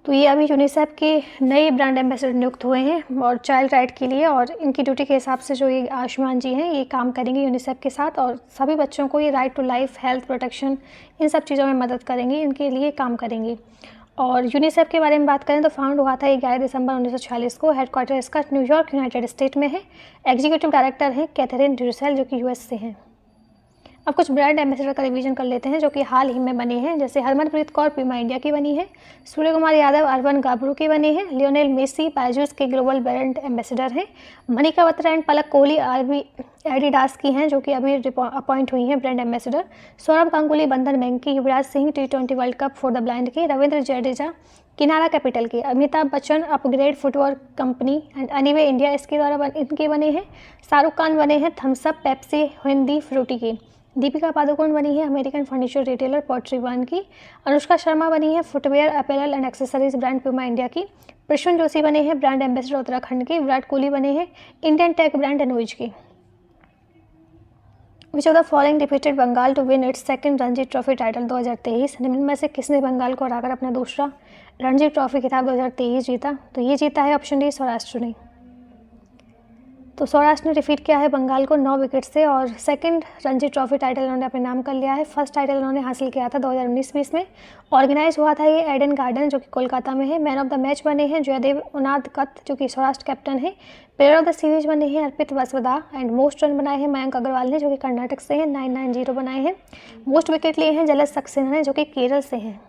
तो ये अभी यूनिसेफ के नए ब्रांड एम्बेसडर नियुक्त हुए हैं और चाइल्ड राइट के लिए, और इनकी ड्यूटी के हिसाब से जो ये आयुष्मान जी हैं ये काम करेंगे यूनिसेफ के साथ, और सभी बच्चों को ये right to life, health protection, इन सब चीज़ों में मदद करेंगे, इनके लिए काम करेंगे। और यूनिसेफ के बारे में बात करें तो फाउंड हुआ था 11 दिसंबर 1946 को। हेडक्वार्टर इसका न्यूयॉर्क यूनाइटेड स्टेट में है। एग्जीक्यूटिव डायरेक्टर हैं कैथरीन ड्यूसेल जो कि यूएस से हैं। अब कुछ ब्रांड एम्बेसडर का रिवीजन कर लेते हैं जो कि हाल ही में बने हैं। जैसे हरमनप्रीत कौर प्यूमा इंडिया की बनी है, सूर्य कुमार यादव अर्बन गाबरू की बनी है, लियोनेल मेसी बायजूस के ग्लोबल ब्रांड एम्बेसडर हैं, मनिका बत्रा एंड पलक कोहली आरबी एडिडास की हैं जो कि अभी अपॉइंट हुई हैं brand ambassador. Saurabh Ganguly Bandhan bank की, Yuvraj Singh T20 world cup for the blind के, रविंद्र जडेजा किनारा कैपिटल के, Amitabh Bachchan upgrade footwear company and अनिवे इंडिया इसके द्वारा इनके बने हैं। शाहरुख खान बने हैं थम्सअप पेप्सी हिंदी फ्रूटी की। दीपिका पादुकोण बनी है American furniture retailer pottery one की। अनुष्का शर्मा बनी है footwear apparel and accessories brand Puma India की। प्रसून जोशी बने हैं ब्रांड एम्बेसडर उत्तराखंड के। विराट कोहली बने हैं इंडियन टेक ब्रांड एनोइज की। Which of the following defeated Bengal to win its second Ranji trophy title 2023, निम्न में से किसने बंगाल को हराकर अपना दूसरा रणजी ट्रॉफी खिताब 2023 जीता, तो ये जीता है ऑप्शन डी सौराष्ट्र ने। तो सौराष्ट्र ने डिफीट किया है बंगाल को 9 विकेट से और सेकंड रणजी ट्रॉफी टाइटल उन्होंने अपने नाम कर लिया है। फर्स्ट टाइटल उन्होंने हासिल किया था 2019-20 में। ऑर्गेनाइज हुआ था ये एडन गार्डन जो कि कोलकाता में है। मैन ऑफ द मैच बने हैं जयदेव उनादकत जो कि सौराष्ट्र कैप्टन है। प्लेयर ऑफ द सीरीज बने हैं अर्पित वसवदा एंड मोस्ट रन बनाए हैं मयंक अग्रवाल ने जो कि कर्नाटक से हैं, 990 बनाए हैं। मोस्ट विकेट लिए हैं जलज सक्सेना ने जो कि केरल से हैं।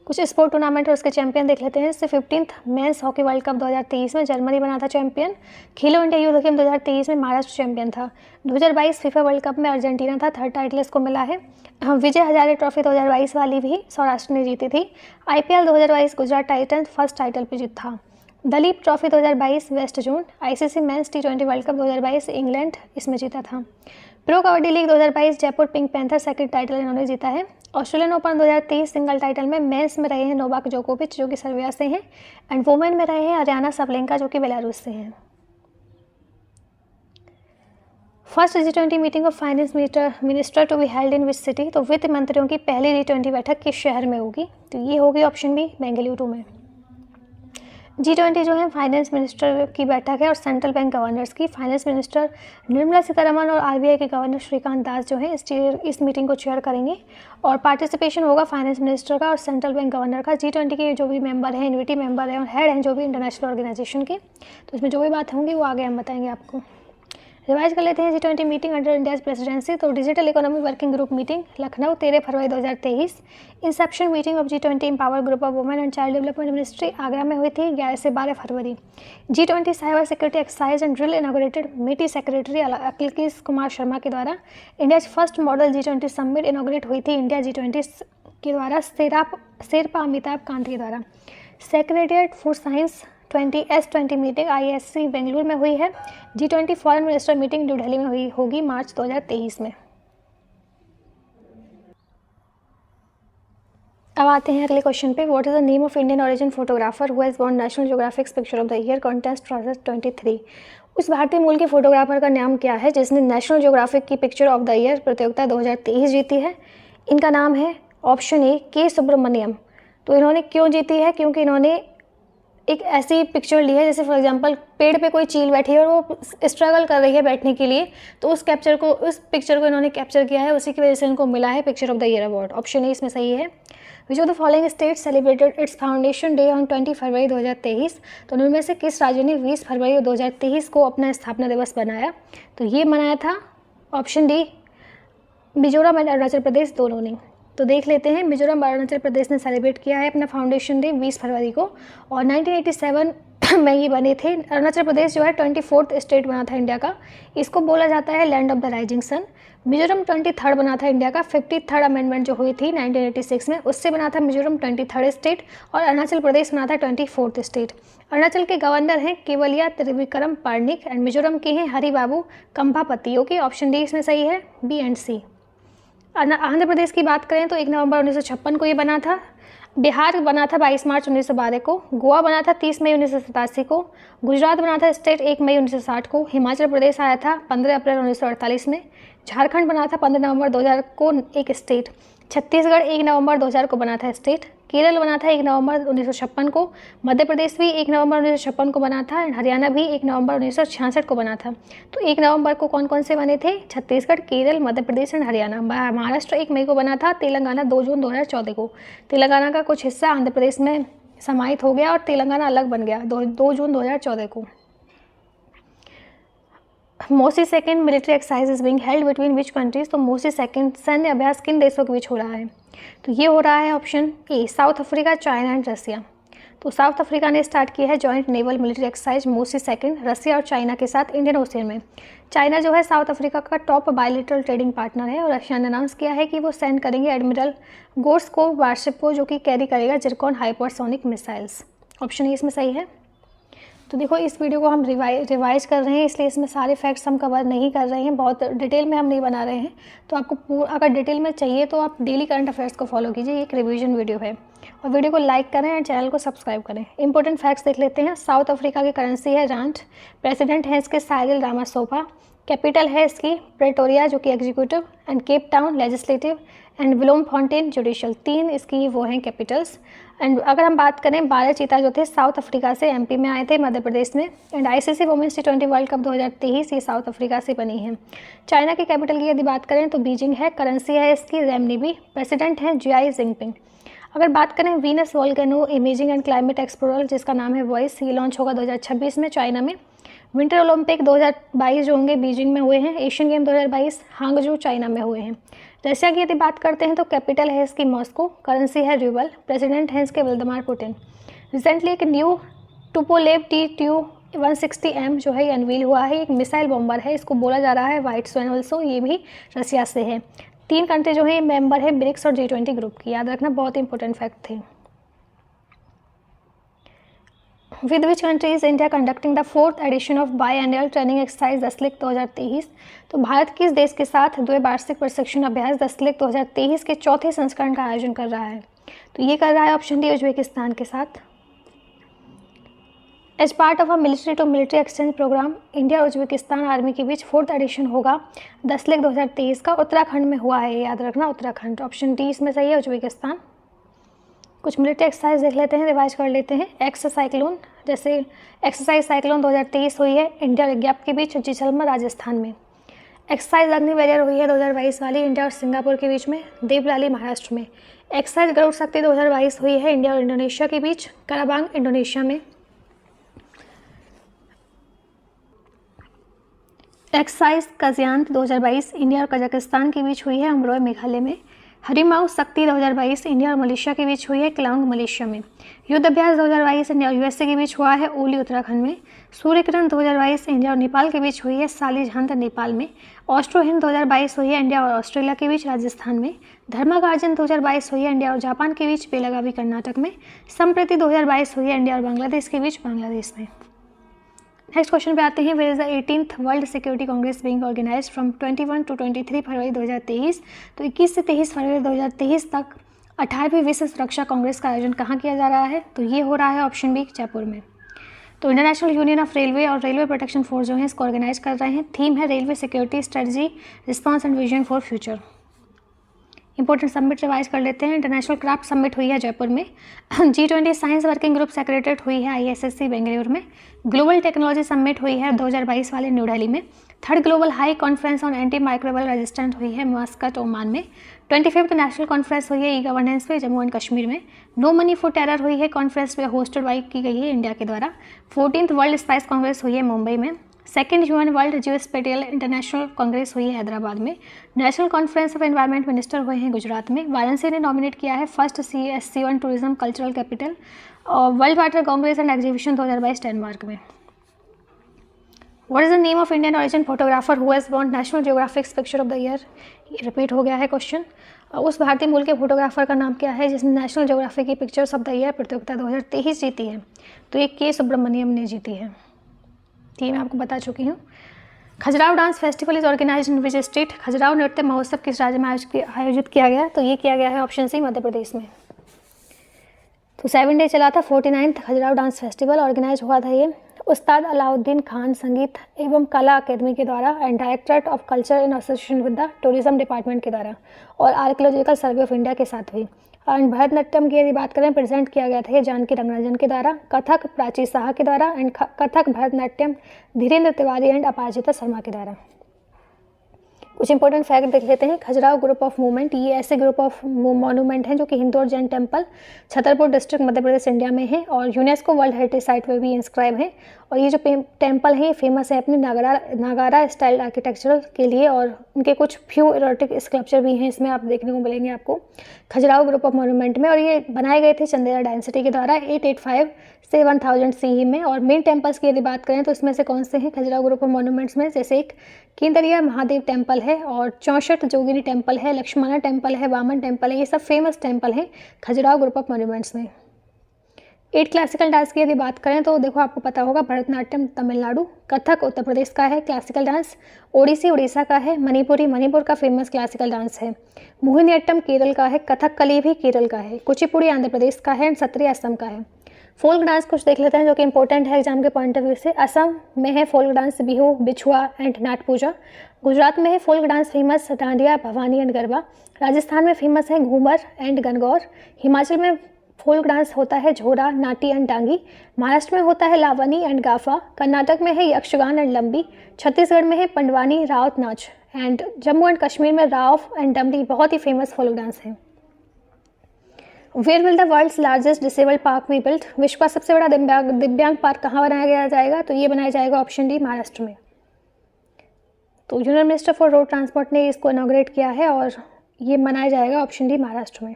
कुछ स्पोर्ट टूर्नामेंट और उसके चैंपियन देख लेते हैं। जैसे 15th men's hockey world cup 2023 में जर्मनी बना था चैंपियन। खेलो इंडिया यूथ गेम 2023 में महाराष्ट्र चैंपियन था। 2022 फीफा वर्ल्ड कप में अर्जेंटीना था, 3rd टाइटल इसको मिला है। विजय हजारे ट्रॉफी 2022 वाली भी सौराष्ट्र ने जीती थी। IPL 2022 Gujarat titans first title पर जीत था। Duleep trophy 2022 west zone. ICC men's T20 world cup 2022 England इसमें जीता था। Pro kabaddi league 2022 Jaipur pink panther second title इन्होंने जीता है। ऑस्ट्रेलियन ओपन 2023 सिंगल टाइटल में मेंस में रहे हैं नोवाक जोकोविच जो कि सर्बिया से हैं एंड वुमेन में रहे हैं अरियाना सबलेंका जो कि बेलारूस से हैं। First G20 meeting of finance minister to be held in which city, तो वित्त मंत्रियों की पहली G20 बैठक किस शहर में होगी, तो ये होगी ऑप्शन बी बेंगलुरु में। G20 जो है फाइनेंस मिनिस्टर की बैठक है और सेंट्रल बैंक गवर्नर्स की। फाइनेंस मिनिस्टर निर्मला सीतारमण और RBI के गवर्नर श्रीकांत दास जो है इस मीटिंग को चेयर करेंगे और पार्टिसिपेशन होगा फाइनेंस मिनिस्टर का और सेंट्रल बैंक गवर्नर का। G20 के जो भी मेंबर हैं, इन्विटी मेंबर हैं और हेड हैं जो भी इंटरनेशनल ऑर्गेनाइजेशन के, तो इसमें जो भी बात होंगी वो आगे हम बताएंगे आपको। रिवाइज कर लेते हैं G20 meeting under India's presidency. तो digital economy working group meeting Lucknow 13 फरवरी 2023। Inception meeting of G20 empower group of women and child development ministry Agra में हुई थी 11 से 12 फरवरी। G20 cyber security exercise and drill inaugurated MeitY secretary Akhilesh Kumar Sharma के द्वारा। India first model G20 summit inaugurate हुई थी इंडिया G20 के द्वारा शेरपा अमिताभ कांत के द्वारा। Secretariat for science S20 meeting ISC Bengaluru में हुई है। G20 foreign minister meeting new Delhi में होगी मार्च 2023 में। अब आते हैं अगले क्वेश्चन पे। What is the name of Indian origin photographer who has won national geographic picture of the year contest 2023। उस भारतीय मूल के फोटोग्राफर का नाम क्या है जिसने नेशनल ज्योग्राफिक की पिक्चर ऑफ द ईयर प्रतियोगिता 2023 जीती है। इनका नाम है ऑप्शन ए के सुब्रमण्यम। तो इन्होंने क्यों जीती है, क्योंकि इन्होंने एक ऐसी पिक्चर ली है जैसे फॉर एग्जांपल पेड़ पे कोई चील बैठी है और वो स्ट्रगल कर रही है बैठने के लिए, तो उस पिक्चर को इन्होंने कैप्चर किया है, उसी की वजह से इनको मिला है picture of the year award. Option A इसमें सही है। विच of the following state celebrated it's foundation day on 20 फरवरी 2023? तो उनमें से किस राज्य ने 20 फरवरी 2023 को अपना स्थापना दिवस बनाया? तो ये मनाया था option D Mizoram and Arunachal Pradesh दोनों ने। तो देख लेते हैं, मिजोरम और अरुणाचल प्रदेश ने सेलिब्रेट किया है अपना फाउंडेशन डे 20 फरवरी को, और 1987 में ये बने थे। अरुणाचल प्रदेश जो है 24th स्टेट बना था इंडिया का, इसको बोला जाता है land of the rising sun. Mizoram 23rd बना था इंडिया का, 53rd अमेंडमेंट जो हुई थी 1986 में, उससे बना था मिजोरम 23rd स्टेट, और अरुणाचल प्रदेश बना था 24th स्टेट। अरुणाचल के गवर्नर हैं केवलिया त्रिविक्रम पार्निक एंड मिजोरम के हैं हरिबाबू कंभापति। ओके, ऑप्शन डी इसमें सही है, बी एंड सी। आंध्र प्रदेश की बात करें तो 1 नवंबर 1956 को ये बना था। बिहार बना था 22 मार्च 1912 को। गोवा बना था 30 मई 1987 को। गुजरात बना था स्टेट 1 मई 1960 को। हिमाचल प्रदेश आया था 15 अप्रैल 1948 में। झारखंड बना था 15 नवंबर 2000 को एक स्टेट। छत्तीसगढ़ 1 नवंबर 2000 को बना था स्टेट। केरल बना था 1 नवंबर 1956 को। मध्य प्रदेश भी 1 नवंबर 1956 को बना था, एंड हरियाणा भी 1 नवंबर 1966 को बना था। तो 1 नवंबर को कौन कौन से बने थे? छत्तीसगढ़, केरल, मध्य प्रदेश एंड हरियाणा। महाराष्ट्र 1 मई को बना था। तेलंगाना 2 जून 2014 को। तेलंगाना का कुछ हिस्सा आंध्र प्रदेश में समाहित हो गया और तेलंगाना अलग बन गया 2 जून 2014 को। मोसी second military exercise is being held between which countries? तो मोसी सेकेंड सैन्य अभ्यास किन देशों के बीच हो रहा है? तो ये हो रहा है option A South Africa, China and Russia. तो साउथ अफ्रीका ने स्टार्ट किया है joint naval military exercise Mosi second Russia और चाइना के साथ इंडियन ओशियन में। चाइना जो है साउथ अफ्रीका का टॉप बायलैटरल ट्रेडिंग पार्टनर है, और रशिया ने अनाउंस किया है कि वो सेंड करेंगे एडमिरल गोर्स्को वारशिप को, जो कि कैरी करेगा Zircon hypersonic missiles. Option A इसमें सही है। तो देखो, इस वीडियो को हम रिवाइज कर रहे हैं, इसलिए इसमें सारे फैक्ट्स हम कवर नहीं कर रहे हैं, बहुत डिटेल में हम नहीं बना रहे हैं। तो आपको अगर डिटेल में चाहिए तो आप डेली करंट अफेयर्स को फॉलो कीजिए, एक रिवीजन वीडियो है। और वीडियो को लाइक करें एंड चैनल को सब्सक्राइब करें। इंपॉर्टेंट फैक्ट्स देख लेते हैं। साउथ अफ्रीका की करेंसी है रांड। प्रेसिडेंट है इसके साइरिल रामाफोसा। कैपिटल है इसकी प्रेटोरिया जो कि executive, and Cape Town legislative, and Bloemfontein judicial. 3 इसकी वो हैं कैपिटल्स। एंड अगर हम बात करें, 12 चीता जो थे साउथ अफ्रीका से एमपी में आए थे, मध्य प्रदेश में। And ICC women's T20 world cup 2023 ये साउथ अफ्रीका से बनी है। चाइना के कैपिटल की यदि बात करें तो बीजिंग है। करेंसी है इसकी रेमनिबी। प्रेसिडेंट है जियाई जिनपिंग। अगर बात करें Venus volcano imaging and climate explorer जिसका नाम है वॉइस, ये लॉन्च होगा 2026 में चाइना में। विंटर ओलंपिक 2022 जो होंगे बीजिंग में हुए हैं। एशियन गेम 2022 हांगजू चाइना में हुए हैं। रशिया की यदि बात करते हैं तो कैपिटल है इसकी मॉस्को। करेंसी है रूबल। प्रेसिडेंट है इसके व्लादिमीर पुतिन। रिसेंटली एक न्यू टुपोलेव Tu-160M जो है अनवील हुआ है। एक मिसाइल बॉम्बर है, इसको बोला जा रहा है व्हाइट स्वैन ऑल्सो, ये भी रशिया से है। 3 कंट्री जो है मेंबर है ब्रिक्स और G20 ग्रुप की, याद रखना, बहुत इंपॉर्टेंट फैक्ट थे। With which country is India conducting the 4th edition of biannual training exercise Dustlik 2023? तो भारत किस देश के साथ द्विवार्षिक प्रशिक्षण अभ्यास दसलिक 2023 के 4थे संस्करण का आयोजन कर रहा है? तो ये कर रहा है ऑप्शन डी उज्बेकिस्तान के साथ। As part of a military to military exchange program, India और उज्बेकिस्तान आर्मी के बीच 4th एडिशन होगा दसलिक 2023 का, उत्तराखंड में हुआ है, याद रखना उत्तराखंड। ऑप्शन डी इसमें सही है, उज्बेकिस्तान। कुछ मिलिट्री एक्सरसाइज देख लेते हैं, रिवाइज कर लेते हैं। एक्स साइक्लोन, जैसे एक्सरसाइज साइक्लोन 2023 हुई है इंडिया और गैप के बीच जैसलमेर राजस्थान में। एक्सरसाइज अग्नि वॉरियर हुई है 2022 वाली इंडिया और सिंगापुर के बीच में, देवलाली महाराष्ट्र में। एक्सरसाइज गरुड़ शक्ति 2022 हुई है इंडिया और इंडोनेशिया के बीच, कराबांग इंडोनेशिया में। एक्सरसाइज काजियांत 2022 इंडिया और कजाकिस्तान के बीच हुई है अमरोह मेघालय में। हरिमाऊ शक्ति 2022 इंडिया और मलेशिया के बीच हुई है क्लांग मलेशिया में। युद्ध अभ्यास 2022 इंडिया और यूएसए के बीच हुआ है ओली उत्तराखंड में। सूर्य किरण 2022 इंडिया और नेपाल के बीच हुई है सालीझांत नेपाल में। ऑस्ट्रो हिंद 2022 हुई है इंडिया और ऑस्ट्रेलिया के बीच राजस्थान में। धर्मागार्जन 2022 हुई है इंडिया और जापान के बीच बेलगावी कर्नाटक में। संप्रति 2022 हुई है इंडिया और बांग्लादेश के बीच बांग्लादेश में। नेक्स्ट क्वेश्चन पे आते हैं। Where is the 18th world security congress being organized from 21 to 23 February 2023? तो 21 से 23 फरवरी 2023 तक 18वीं विश्व सुरक्षा कांग्रेस का आयोजन कहाँ किया जा रहा है? तो ये हो रहा है ऑप्शन बी जयपुर में। तो इंटरनेशनल यूनियन ऑफ रेलवे और रेलवे प्रोटेक्शन फोर्स जो है इसको ऑर्गेनाइज कर रहे हैं। थीम है railway security strategy response and vision for future. Important summit revise कर लेते हैं। इंटरनेशनल क्राफ्ट समिट हुई है जयपुर में। G20 science working group secretariat हुई है ISSC बेंगलुरु में। ग्लोबल टेक्नोलॉजी समिट हुई है 2022 वाले न्यू दिल्ली में। Third global high conference on anti microbial resistant हुई है मस्कट ओमान में। 25th नेशनल कॉन्फ्रेंस हुई है ई-गवर्नेंस पे जम्मू एंड कश्मीर में। नो मनी फॉर टेरर हुई है कॉन्फ्रेंस पे होस्टेड बाई की गई है इंडिया के द्वारा। 14th वर्ल्ड स्पाइस कांग्रेस हुई है मुंबई में। Second UN world geospatial international congress हुई है हैदराबाद में। National conference of environment minister हुए हैं गुजरात में। वाराणसी ने नॉमिनेट किया है first CSC1 tourism cultural capital. और world water congress and exhibition 2022 Denmark में। What is the name of Indian origin photographer who has won national geographics picture of the year. ये repeat हो गया है क्वेश्चन। उस भारतीय मूल के फोटोग्राफर का नाम क्या है जिसने नेशनल जियोग्राफी की पिक्चर्स ऑफ द ईयर प्रतियोगिता 2023 जीती है। तो ये के सुब्रमण्यम ने जीती है। ये मैं आपको बता चुकी हूँ। Khajuraho dance festival is organized in which state. Khajuraho नृत्य महोत्सव किस राज्य में आयोजित किया गया। तो ये किया गया है ऑप्शन सी मध्य प्रदेश में। तो 7 डे चला था 49th Khajuraho dance festival. Organise हुआ था ये उस्ताद अलाउद्दीन खान संगीत एवं कला अकेदमी के द्वारा and directorate of culture in association with the tourism department के द्वारा और आर्कियोलॉजिकल सर्वे ऑफ इंडिया के साथ हुई। एंड भरतनाट्यम की यदि बात करें प्रेजेंट किया गया था ये जानकी रंगराजन के द्वारा, कथक प्राची शाह के द्वारा एंड कथक भरतनाट्यम धीरेन्द्र तिवारी एंड अपाजिता शर्मा के द्वारा। कुछ इंपॉर्टेंट फैक्ट देख लेते हैं। खजुराहो ग्रुप ऑफ मूवमेंट ये ऐसे ग्रुप ऑफ मॉन्यूमेंट हैं जो कि हिंदू और Jain temple Chhatarpur district Madhya Pradesh India में है और यूनेस्को वर्ल्ड हेरिटेज साइट में भी इंस्क्राइब है। और ये जो टेम्पल है ये फेमस है अपनी नागारा स्टाइल आर्किटेक्चर के लिए और उनके कुछ फ्यू इरोटिक स्कल्पचर भी हैं इसमें आप देखने को मिलेंगे आपको खजुराहो ग्रुप ऑफ मॉन्यूमेंट में। और ये बनाए गए थे चंदेला डायनेस्टी के द्वारा 885 से 1000 CE में। और मेन टेम्पल्स की यदि बात करें तो इसमें से कौन से हैं खजुराहो ग्रुप ऑफ मॉन्यूमेंट्स में, जैसे एक केंद्रिया महादेव टेम्पल है और 64 जोगिनी टेम्पल है, लक्ष्मणा टेम्पल है, वामन टेम्पल है। ये सब फेमस टेम्पल हैं खजुराहो ग्रुप ऑफ मॉन्यूमेंट्स में। 8 क्लासिकल डांस की यदि बात करें तो देखो आपको पता होगा भरतनाट्यम तमिलनाडु, कथक उत्तर प्रदेश का है क्लासिकल डांस, ओडिसी उड़ीसा का है, मणिपुरी मणिपुर का फेमस क्लासिकल डांस है, मोहिनीअट्टम केरल का है, कथकली भी केरल का है, कुचिपुड़ी आंध्र प्रदेश का है एंड सत्रिया असम का है। फोल्क डांस कुछ देख लेते हैं जो कि इंपॉर्टेंट है एग्जाम के पॉइंट ऑफ व्यू से। असम में है फोल्क डांस बिहू, बिछुआ एंड नाट पूजा। गुजरात में है folk dance famous dandiya, Bhavani and garba. Rajasthan में फेमस है घूमर एंड गणगौर। हिमाचल में फोल्क डांस होता है झोरा, नाटी एंड डांगी। महाराष्ट्र में होता है लावनी एंड गाफा। कर्नाटक में है यक्षगान एंड लंबी। छत्तीसगढ़ में है पंडवानी रावत नाच एंड जम्मू एंड कश्मीर में राव एंड डमरी बहुत ही फेमस फोल्क डांस है। Where will the world's largest disabled park be built. विश्व का सबसे बड़ा दिव्यांग पार्क कहाँ बनाया जाएगा। तो ये बनाया जाएगा ऑप्शन डी महाराष्ट्र में। तो union minister for road transport ने इसको इनॉग्रेट किया है और ये बनाया जाएगा ऑप्शन डी महाराष्ट्र में।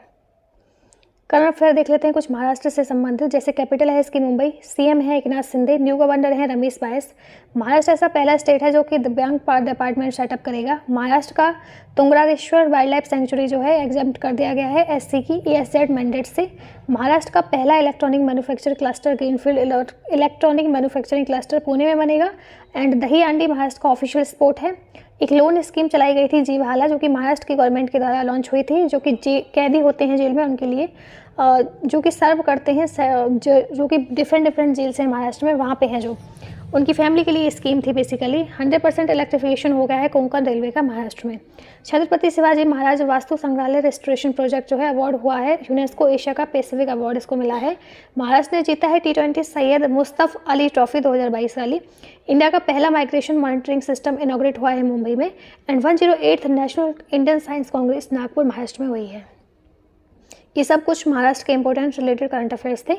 करंट अफेयर देख लेते हैं कुछ महाराष्ट्र से संबंधित। जैसे कैपिटल है इसकी मुंबई, CM है एकनाथ शिंदे, न्यू गवर्नर है रमेश बायस। महाराष्ट्र ऐसा पहला स्टेट है जो कि दिव्यांग डिपार्टमेंट सेटअप करेगा। महाराष्ट्र का तुंगरारेश्वर वाइल्ड लाइफ सेंचुरी जो है एग्जाम्प्ट कर दिया गया है SC की ESZ मैंडेट से। महाराष्ट्र का पहला electronic manufacture cluster greenfield electronic manufacturing cluster Pune में बनेगा। एंड दही हांडी महाराष्ट्र का ऑफिशियल स्पोर्ट है। एक लोन स्कीम चलाई गई थी जीवहाला जो कि महाराष्ट्र की गवर्नमेंट के द्वारा लॉन्च हुई थी, जो कि कैदी होते हैं जेल में उनके लिए, जो कि सर्व करते हैं जो कि डिफरेंट जेल्स हैं महाराष्ट्र में, वहाँ पे हैं जो उनकी फैमिली के लिए स्कीम थी बेसिकली। 100% इलेक्ट्रिफिकेशन हो गया है कोंकण रेलवे का महाराष्ट्र में। छत्रपति शिवाजी महाराज वास्तु संग्रहालय रेस्टोरेशन प्रोजेक्ट जो है अवार्ड हुआ है यूनेस्को एशिया का पैसिफिक अवार्ड इसको मिला है। महाराष्ट्र ने जीता है T20 सैयद मुस्तफ़ अली ट्रॉफी 2022 वाली। इंडिया का पहला माइग्रेशन मॉनिटरिंग सिस्टम इनॉग्रेट हुआ है मुंबई में। And 108th national Indian science Congress Nagpur Maharashtra में हुई है। ये सब कुछ महाराष्ट्र के इंपॉर्टेंट रिलेटेड करंट अफेयर्स थे।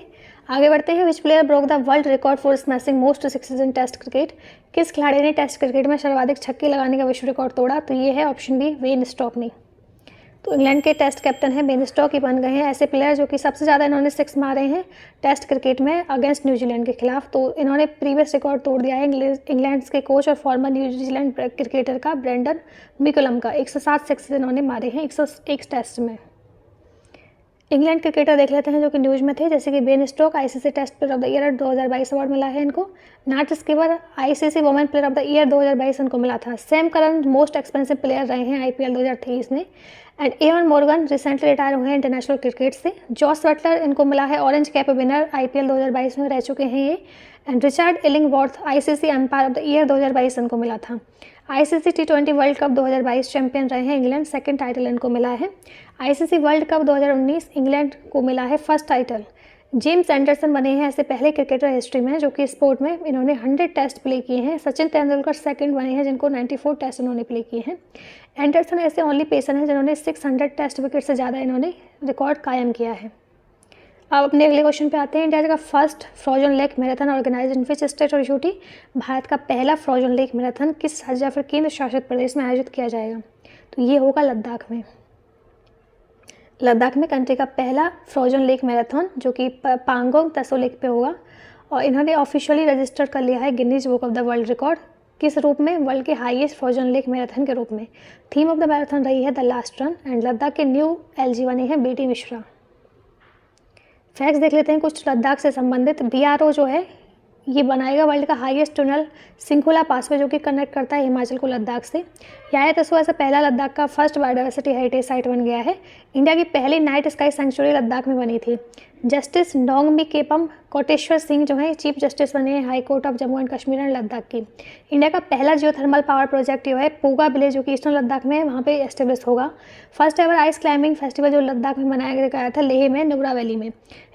आगे बढ़ते हैं। Which player broke the world record for smashing most sixes in test cricket. किस खिलाड़ी ने टेस्ट क्रिकेट में सर्वाधिक छक्के लगाने का विश्व रिकॉर्ड तोड़ा। तो ये है ऑप्शन बी वेन स्टोक्स। तो इंग्लैंड के टेस्ट कैप्टन हैं बेन स्टोक्स ही बन गए हैं ऐसे प्लेयर जो कि सबसे ज़्यादा इन्होंने 6 मारे हैं टेस्ट क्रिकेट में अगेंस्ट न्यूजीलैंड के खिलाफ। तो इन्होंने प्रीवियस रिकॉर्ड तोड़ दिया है इंग्लैंड के कोच और फॉर्मर न्यूजीलैंड क्रिकेटर का ब्रेंडन मिकुलम का। 107 सिक्सेस इन्होंने मारे हैं 101 टेस्ट में। इंग्लैंड क्रिकेटर देख लेते हैं जो कि न्यूज़ में थे, जैसे कि Ben Stokes ICC test player of the year 2022 award मिला है इनको। Nat Sciver ICC women player of the year 2022 इनको मिला था। Sam Curran most expensive player रहे हैं IPL 2023 में। And Eoin Morgan recently retire हुए हैं इंटरनेशनल क्रिकेट से। जॉस बटलर इनको मिला है ऑरेंज कैप विनर IPL 2022 में रह चुके हैं ये। And Richard Illingworth ICC umpire of the year 2022 इनको मिला था। ICC T20 world cup 2022 champion रहे हैं इंग्लैंड, सेकंड टाइटल इनको मिला है। आईसीसी वर्ल्ड कप 2019 इंग्लैंड को मिला है फर्स्ट टाइटल। जेम्स एंडरसन बने हैं ऐसे पहले क्रिकेटर हिस्ट्री में जो कि स्पोर्ट में इन्होंने 100 टेस्ट प्ले किए हैं। सचिन तेंदुलकर सेकंड बने हैं जिनको 94 टेस्ट इन्होंने प्ले किए हैं। एंडरसन ऐसे ओनली पेसर हैं जिन्होंने 600 टेस्ट विकेट से ज़्यादा इन्होंने रिकॉर्ड कायम किया है। अब अपने अगले क्वेश्चन पे आते हैं। इंडिया का first frozen lake marathon organized in which state और यूटी? भारत का पहला फ्रोजन लेक मैराथन किस राज्य या फिर केंद्र शासित प्रदेश में आयोजित किया जाएगा? तो ये होगा लद्दाख में। लद्दाख में कंट्री का पहला फ्रोजन लेक मैराथन जो कि पांगोंग तसो लेक पे होगा और इन्होंने ऑफिशियली रजिस्टर कर लिया है Guinness book of the world record. किस रूप में? वर्ल्ड के हाईएस्ट फ्रोजन लेक मैराथन के रूप में। थीम ऑफ द मैराथन रही है the last run and Ladakh के न्यू एलजी बने हैं बीटी मिश्रा। फैक्ट्स देख लेते हैं कुछ लद्दाख से संबंधित। BRO जो है ये बनाएगा वर्ल्ड का हाईएस्ट टनल सिंखुला पासवे जो कि कनेक्ट करता है हिमाचल को लद्दाख से। याया तसो ऐसा पहला लद्दाख का फर्स्ट बायोडाइवर्सिटी हेरिटेज साइट बन गया है। इंडिया की पहली नाइट स्काई सेंचुरी लद्दाख में बनी थी। जस्टिस नोंगमी केपम कोटेश्वर सिंह जो है चीफ जस्टिस बने हैं high court of Jammu and Kashmir and Ladakh की। इंडिया का पहला जियोथर्मल पावर प्रोजेक्ट जो है पूगा विलेज जो कि ईस्टर्न लद्दाख में है वहाँ पे एस्टेब्लिश होगा। First ever ice climbing festival जो लद्दाख में मनाया गया था लेह में नुब्रा वैली में।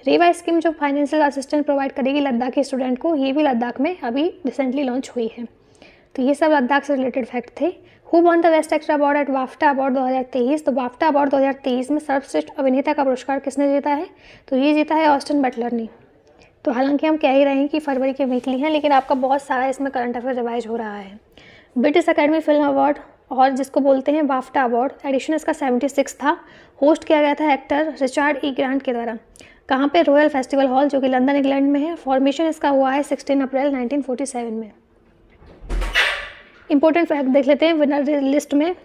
रेवा स्कीम जो फाइनेंशियल असिस्टेंस प्रोवाइड करेगी लद्दाखी स्टूडेंट को, ये भी लद्दाख में अभी रिसेंटली लॉन्च हुई है। तो ये सब लद्दाख से रिलेटेड फैक्ट थे। Who won the best actor award eight BAFTA award 2023? तो बाफ्टा अवार्ड 2023 में सर्वश्रेष्ठ अभिनेता का पुरस्कार किसने जीता है? तो ये जीता है ऑस्टिन बटलर ने। तो हालांकि हम कह ही रहे हैं कि फरवरी के वीकली हैं लेकिन आपका बहुत सारा इसमें करंट अफेयर रिवाइज हो रहा है। ब्रिटिश अकेडमी फिल्म अवार्ड और जिसको बोलते हैं बाफ्टा अवार्ड एडिशन इसका 76 था। होस्ट किया गया था एक्टर रिचर्ड ई ग्रांट के द्वारा। कहाँ पे? रॉयल फेस्टिवल हॉल जो कि लंदन इंग्लैंड में है। फॉर्मेशन इसका हुआ है 16 अप्रैल 1947 में। इंपॉर्टेंट फैक्ट देख लेते हैं। विनर लिस्ट में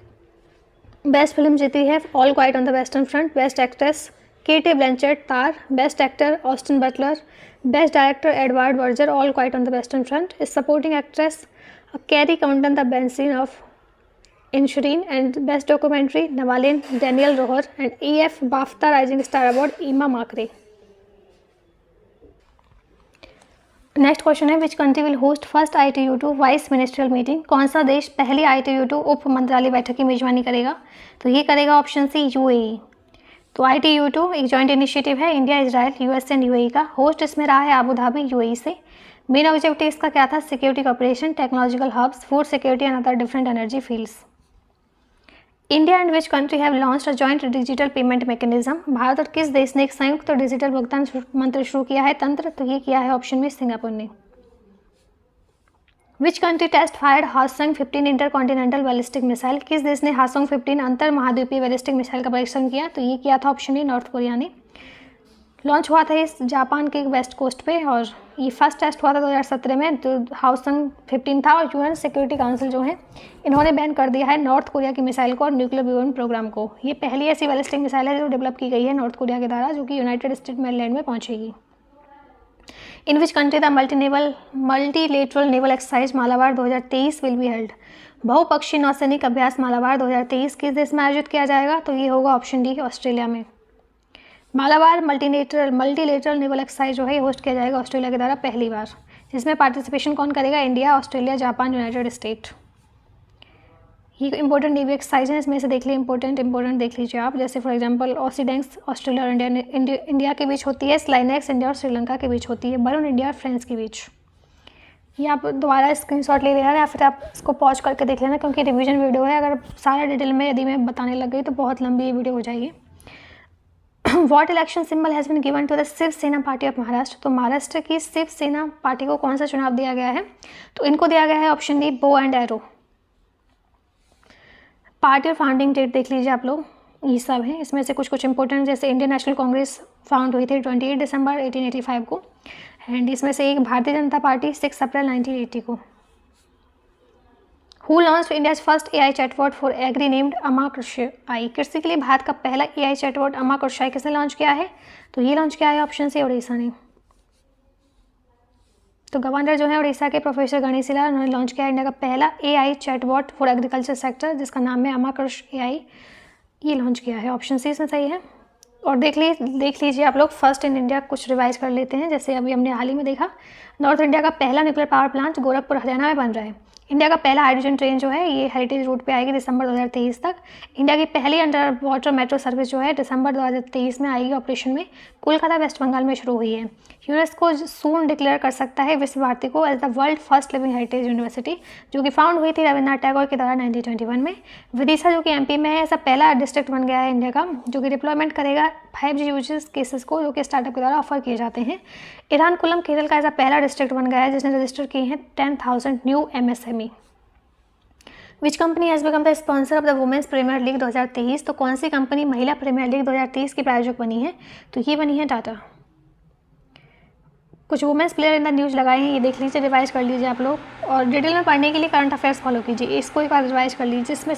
बेस्ट फिल्म जीती है All Quiet on the Western Front. Best actress Cate Blanchett Tar. Best actor Austin Butler. Best director Edward Berger All Quiet on the Western Front. Supporting actress Kerry Condon The Banshees of Inisherin and best documentary Navalny Daniel Roher and EF BAFTA rising star award Emma Mackey. Next question है which country will host first ITU2 vice ministerial meeting? कौन सा देश पहली ITU2 उप मंत्रालय बैठक की मेजबानी करेगा? तो ये करेगा ऑप्शन सी UAE। तो ITU2 एक जॉइंट इनिशिएटिव है India Israel US and UAE का। होस्ट इसमें रहा है आबू धाबी UAE से। मेन ऑब्जेक्टिव इसका क्या था? Security cooperation, technological hubs, food security and other different energy fields. India and which country have launched a joint digital payment mechanism? Bharat और किस देश ने एक संयुक्त डिजिटल भुगतान मंत्र शुरू किया है तंत्र? तो ये किया है ऑप्शन में सिंगापुर ने। Which country test fired Hwasong 15 intercontinental ballistic missile? किस देश ने हासंग 15 अंतर महाद्वीपीय बैलिस्टिक मिसाइल का परीक्षण किया? तो ये किया था ऑप्शन ए नॉर्थ कोरिया ने। लॉन्च हुआ था इस जापान के वेस्ट कोस्ट पे और ये फर्स्ट टेस्ट हुआ था 2017 में। तो हाउसंग 15 था और UN सिक्योरिटी काउंसिल जो है इन्होंने बैन कर दिया है नॉर्थ कोरिया की मिसाइल को और न्यूक्लियर वीवन प्रोग्राम को। ये पहली ऐसी बैलिस्टिक मिसाइल है जो डेवलप की गई है नॉर्थ कोरिया के द्वारा जो कि यूनाइटेड स्टेट मेनलैंड में पहुंचेगी। In which country the multilateral naval exercise Malabar 2023 will be held? बहुपक्षीय नौसैनिक अभ्यास मालाबार 2023 किस देश में आयोजित किया जाएगा? तो ये होगा ऑप्शन डी ऑस्ट्रेलिया में। मालाबार मल्टीलेटरल नेवल एक्सरसाइज जो है होस्ट किया जाएगा ऑस्ट्रेलिया के द्वारा पहली बार। जिसमें पार्टिसिपेशन कौन करेगा? India, Australia, Japan, United state. ये इंपॉर्टेंट नेवी एक्सरसाइज है, इसमें से देख लीजिए इंपॉर्टेंट देख लीजिए आप। जैसे फॉर एग्जांपल ऑसीडेंक्स ऑस्ट्रेलिया और इंडिया के बीच होती है। स्लाइनेक्स इंडिया और श्रीलंका के बीच होती है। बरून इंडिया और फ्रांस के बीच। ये आप दोबारा स्क्रीनशॉट ले लेना या फिर आप इसको पॉज करके देख लेना क्योंकि रिवीजन वीडियो है। अगर सारा डिटेल में यदि मैं बताने लग गई तो बहुत लंबी ये वीडियो हो जाएगी। What election symbol has been given to the Shivsena party of Maharashtra? तो महाराष्ट्र की शिवसेना पार्टी को कौन सा चुनाव दिया गया है? तो इनको दिया गया है option D bow and arrow. Party और फाउंडिंग डेट देख लीजिए आप लोग, ये सब है। इसमें से कुछ इंपॉर्टेंट जैसे इंडियन नेशनल कांग्रेस फाउंड हुई थी 28 दिसंबर 1885 को एंड इसमें से एक भारतीय जनता पार्टी 6 अप्रैल 1980 को। Who launched India's first AI chatbot for agri named Ama Krishi? कृषि के लिए भारत का पहला AI चैटबॉट अमा कृषि किसने लॉन्च किया है? तो ये लॉन्च किया है ऑप्शन सी उड़ीसा ने। तो गवर्नर जो है उड़ीसा के प्रोफेसर गणेशी लाल उन्होंने लॉन्च किया इंडिया का पहला AI chatbot for agriculture sector जिसका नाम है अमा कृषि AI। ये लॉन्च किया है ऑप्शन सी इसमें सही है। और देख लीजिए आप लोग फर्स्ट इन इंडिया कुछ रिवाइज कर लेते हैं। जैसे अभी हमने हाल ही में देखा नॉर्थ इंडिया का पहला nuclear power plant Gorakhpur Haryana में बन रहा है। इंडिया का पहला हाइड्रोजन ट्रेन जो है ये हेरिटेज रूट पे आएगी दिसंबर 2023 तक। इंडिया की पहली अंडर वाटर मेट्रो सर्विस जो है दिसंबर 2023 में आएगी ऑपरेशन में। कोलकाता वेस्ट बंगाल में शुरू हुई है। यूनेस्को सून डिक्लेयर कर सकता है विश्व भारती को as the world first living heritage university, जो कि फाउंड हुई थी रविन्द्रनाथ टैगोर के द्वारा 1921 में। विदिशा जो कि एमपी में है, ऐसा पहला डिस्ट्रिक्ट बन गया है इंडिया का जो कि डिप्लॉयमेंट करेगा 5G यूजेस केसेस को जो कि स्टार्टअप के द्वारा ऑफर किए जाते हैं। इरानकुलम केरल का ऐसा पहला डिस्ट्रिक्ट बन गया है जिसने रजिस्टर किए हैं 10,000 new MSME। Which company has become the sponsor of the women's premiere league 2023, तो कौन सी कंपनी महिला प्रीमियर लीग 2023 की प्रायोजक बनी है, तो ये बनी है टाटा। कुछ women's player in the news लगाए हैं, ये देख लीजिए, रिवाइज कर लीजिए आप लोग। और डिटेल में पढ़ने के लिए करंट अफेयर्स फॉलो कीजिए, इसको एक बार रिवाइज कर लीजिए। इसमें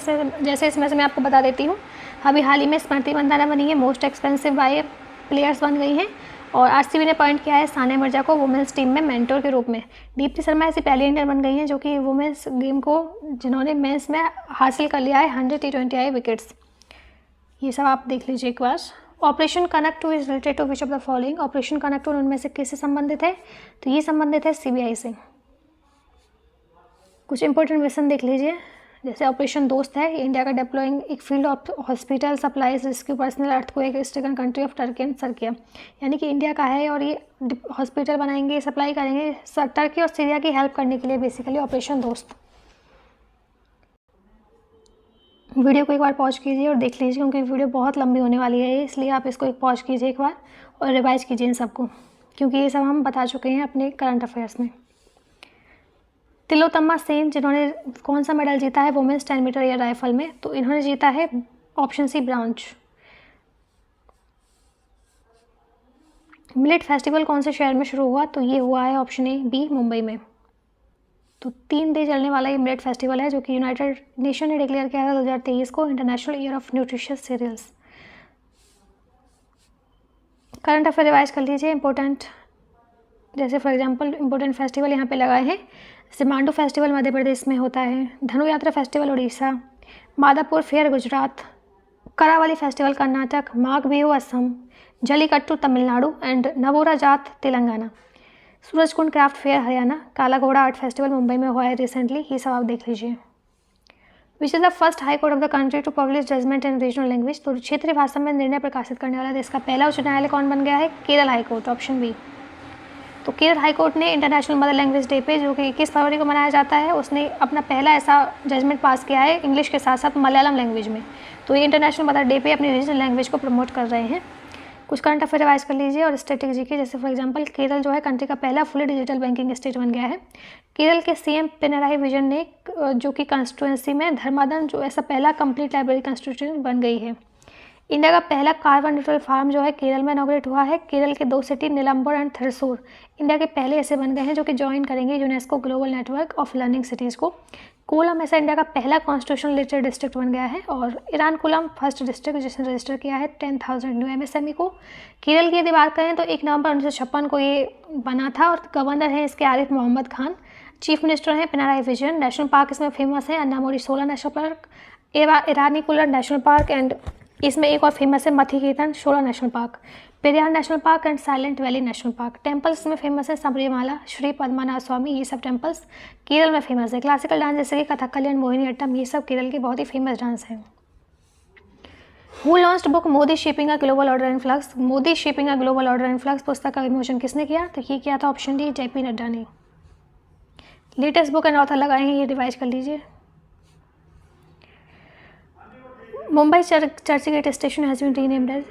से मैं आपको बता देती हूँ। अभी हाल ही में स्मृति मंदाना बनी है मोस्ट एक्सपेंसिव बाय प्लेयर्स बन गई हैं। और RCB ने अपॉइंट किया है सानिया मिर्जा को वुमेंस टीम में मेंटोर के रूप में। दीप्ति शर्मा ऐसी पहली इंडियन बन गई हैं जो कि वुमेंस गेम को जिन्होंने मेंस में हासिल कर लिया है 100 T20I विकेट्स। ये सब आप देख लीजिए एक बार। Operation connect to is related to which of the following, operation connect to उनमें से किससे संबंधित है, तो ये संबंधित है CBI से। कुछ इंपॉर्टेंट मिशन देख लीजिए, जैसे ऑपरेशन दोस्त है, इंडिया का डिप्लॉइंग एक field of hospital supplies rescue personnel earthquake stricken country of Turkey and Syria, यानी कि इंडिया का है और ये हॉस्पिटल बनाएंगे, सप्लाई करेंगे टर्की और सीरिया की हेल्प करने के लिए, बेसिकली ऑपरेशन दोस्त। वीडियो को एक बार पॉज कीजिए और देख लीजिए क्योंकि वीडियो बहुत लंबी होने वाली है, इसलिए आप इसको एक पॉज कीजिए एक बार और रिवाइज कीजिए इन सबको, क्योंकि ये सब हम बता चुके हैं अपने करंट अफेयर्स में। तिलोत्तमा सेन जिन्होंने कौन सा मेडल जीता है वुमेंस 10 मीटर एयर राइफल में, तो इन्होंने जीता है option C branch. Millet festival कौन से शहर में शुरू हुआ, तो ये हुआ है ऑप्शन A B मुंबई में। तो 3 दिन चलने वाला ये मिलेट फेस्टिवल है जो कि यूनाइटेड नेशन ने डिक्लेयर किया था 2023 को international year of nutritious cereals. Current affair revise कर लीजिए इंपॉर्टेंट, जैसे फॉर एग्जांपल इंपॉर्टेंट फेस्टिवल यहाँ पे लगाए हैं, जैसे मांडू फेस्टिवल मध्य प्रदेश में होता है, Dhanu Yatra festival Orissa, Madhavpur fair Gujarat, Karavali festival Karnataka, Magh Bihu Assam, Jallikattu Tamil Nadu and जात Telangana, Surajkund craft fair Haryana, Kala Ghoda art festival Mumbai में हुआ है रिसेंटली, ये सब आप देख लीजिए। Which is the first high court of the country to publish judgement in regional language, तो क्षेत्रीय भाषा में निर्णय प्रकाशित करने वाला देश का पहला उच्च न्यायालय कौन बन गया है, Kerala high court, option B। तो केरल हाई कोर्ट ने इंटरनेशनल मदर लैंग्वेज डे पे जो कि 21 फरवरी को मनाया जाता है, उसने अपना पहला ऐसा जजमेंट पास किया है इंग्लिश के साथ साथ मलयालम लैंग्वेज में। तो ये इंटरनेशनल मदर डे पे अपनी रीजनल लैंग्वेज को प्रमोट कर रहे हैं। कुछ करंट अफेयर रिवाइज कर लीजिए और स्ट्रेटेजी के, जैसे फॉर एग्जांपल केरल जो है कंट्री का पहला फुली डिजिटल बैंकिंग स्टेट बन गया है। केरल के CM पिनराई विजयन ने जो कि कंस्टिट्यूंसी में धर्मादन जो ऐसा पहला कंप्लीट लाइब्रेरी कंस्टिट्यूशन बन गई है। इंडिया का पहला कार्बन न्यूट्रल फार्म जो है केरल में इनॉग्रेट हुआ है। केरल के 2 सिटी नीलंबर एंड थ्रिसुर इंडिया के पहले ऐसे बन गए हैं जो कि ज्वाइन करेंगे UNESCO global network of learning cities को। कोलम ऐसा इंडिया का पहला कॉन्स्टिट्यूशनल लिटरेट डिस्ट्रिक्ट बन गया है। और इरानकुलम फर्स्ट डिस्ट्रिक्ट जिसने रजिस्टर किया है 10,000 न्यू MSME को। केरल की यदि बात करें तो 1 नवंबर 1956 को ये बना था और गवर्नर हैं इसके आरिफ मोहम्मद खान, चीफ मिनिस्टर हैं पिनराई विजयन। नेशनल पार्क इसमें फेमस है Anamudi Shola national park, Eravikulam national park and इसमें एक और फेमस है Mathikettan Shola national park, Periyar national park and Silent Valley national park. Temples में फेमस है सबरीमाला, श्री पद्मनाभ स्वामी, ये सब टेम्पल्स केरल में फेमस है। क्लासिकल डांस जैसे कि कथकली एंड मोहिनीअट्टम, ये सब केरल के बहुत ही फेमस डांस हैं। Who launched book Modi shaping a global order in flux, Modi shaping a global order in flux पुस्तक का विमोचन किसने किया, तो ये किया था ऑप्शन D JP नड्डा ने। लेटेस्ट बुक एंड ऑथर लगाए हैं, ये रिवाइज कर लीजिए। Mumbai Churchgate station has been renamed as,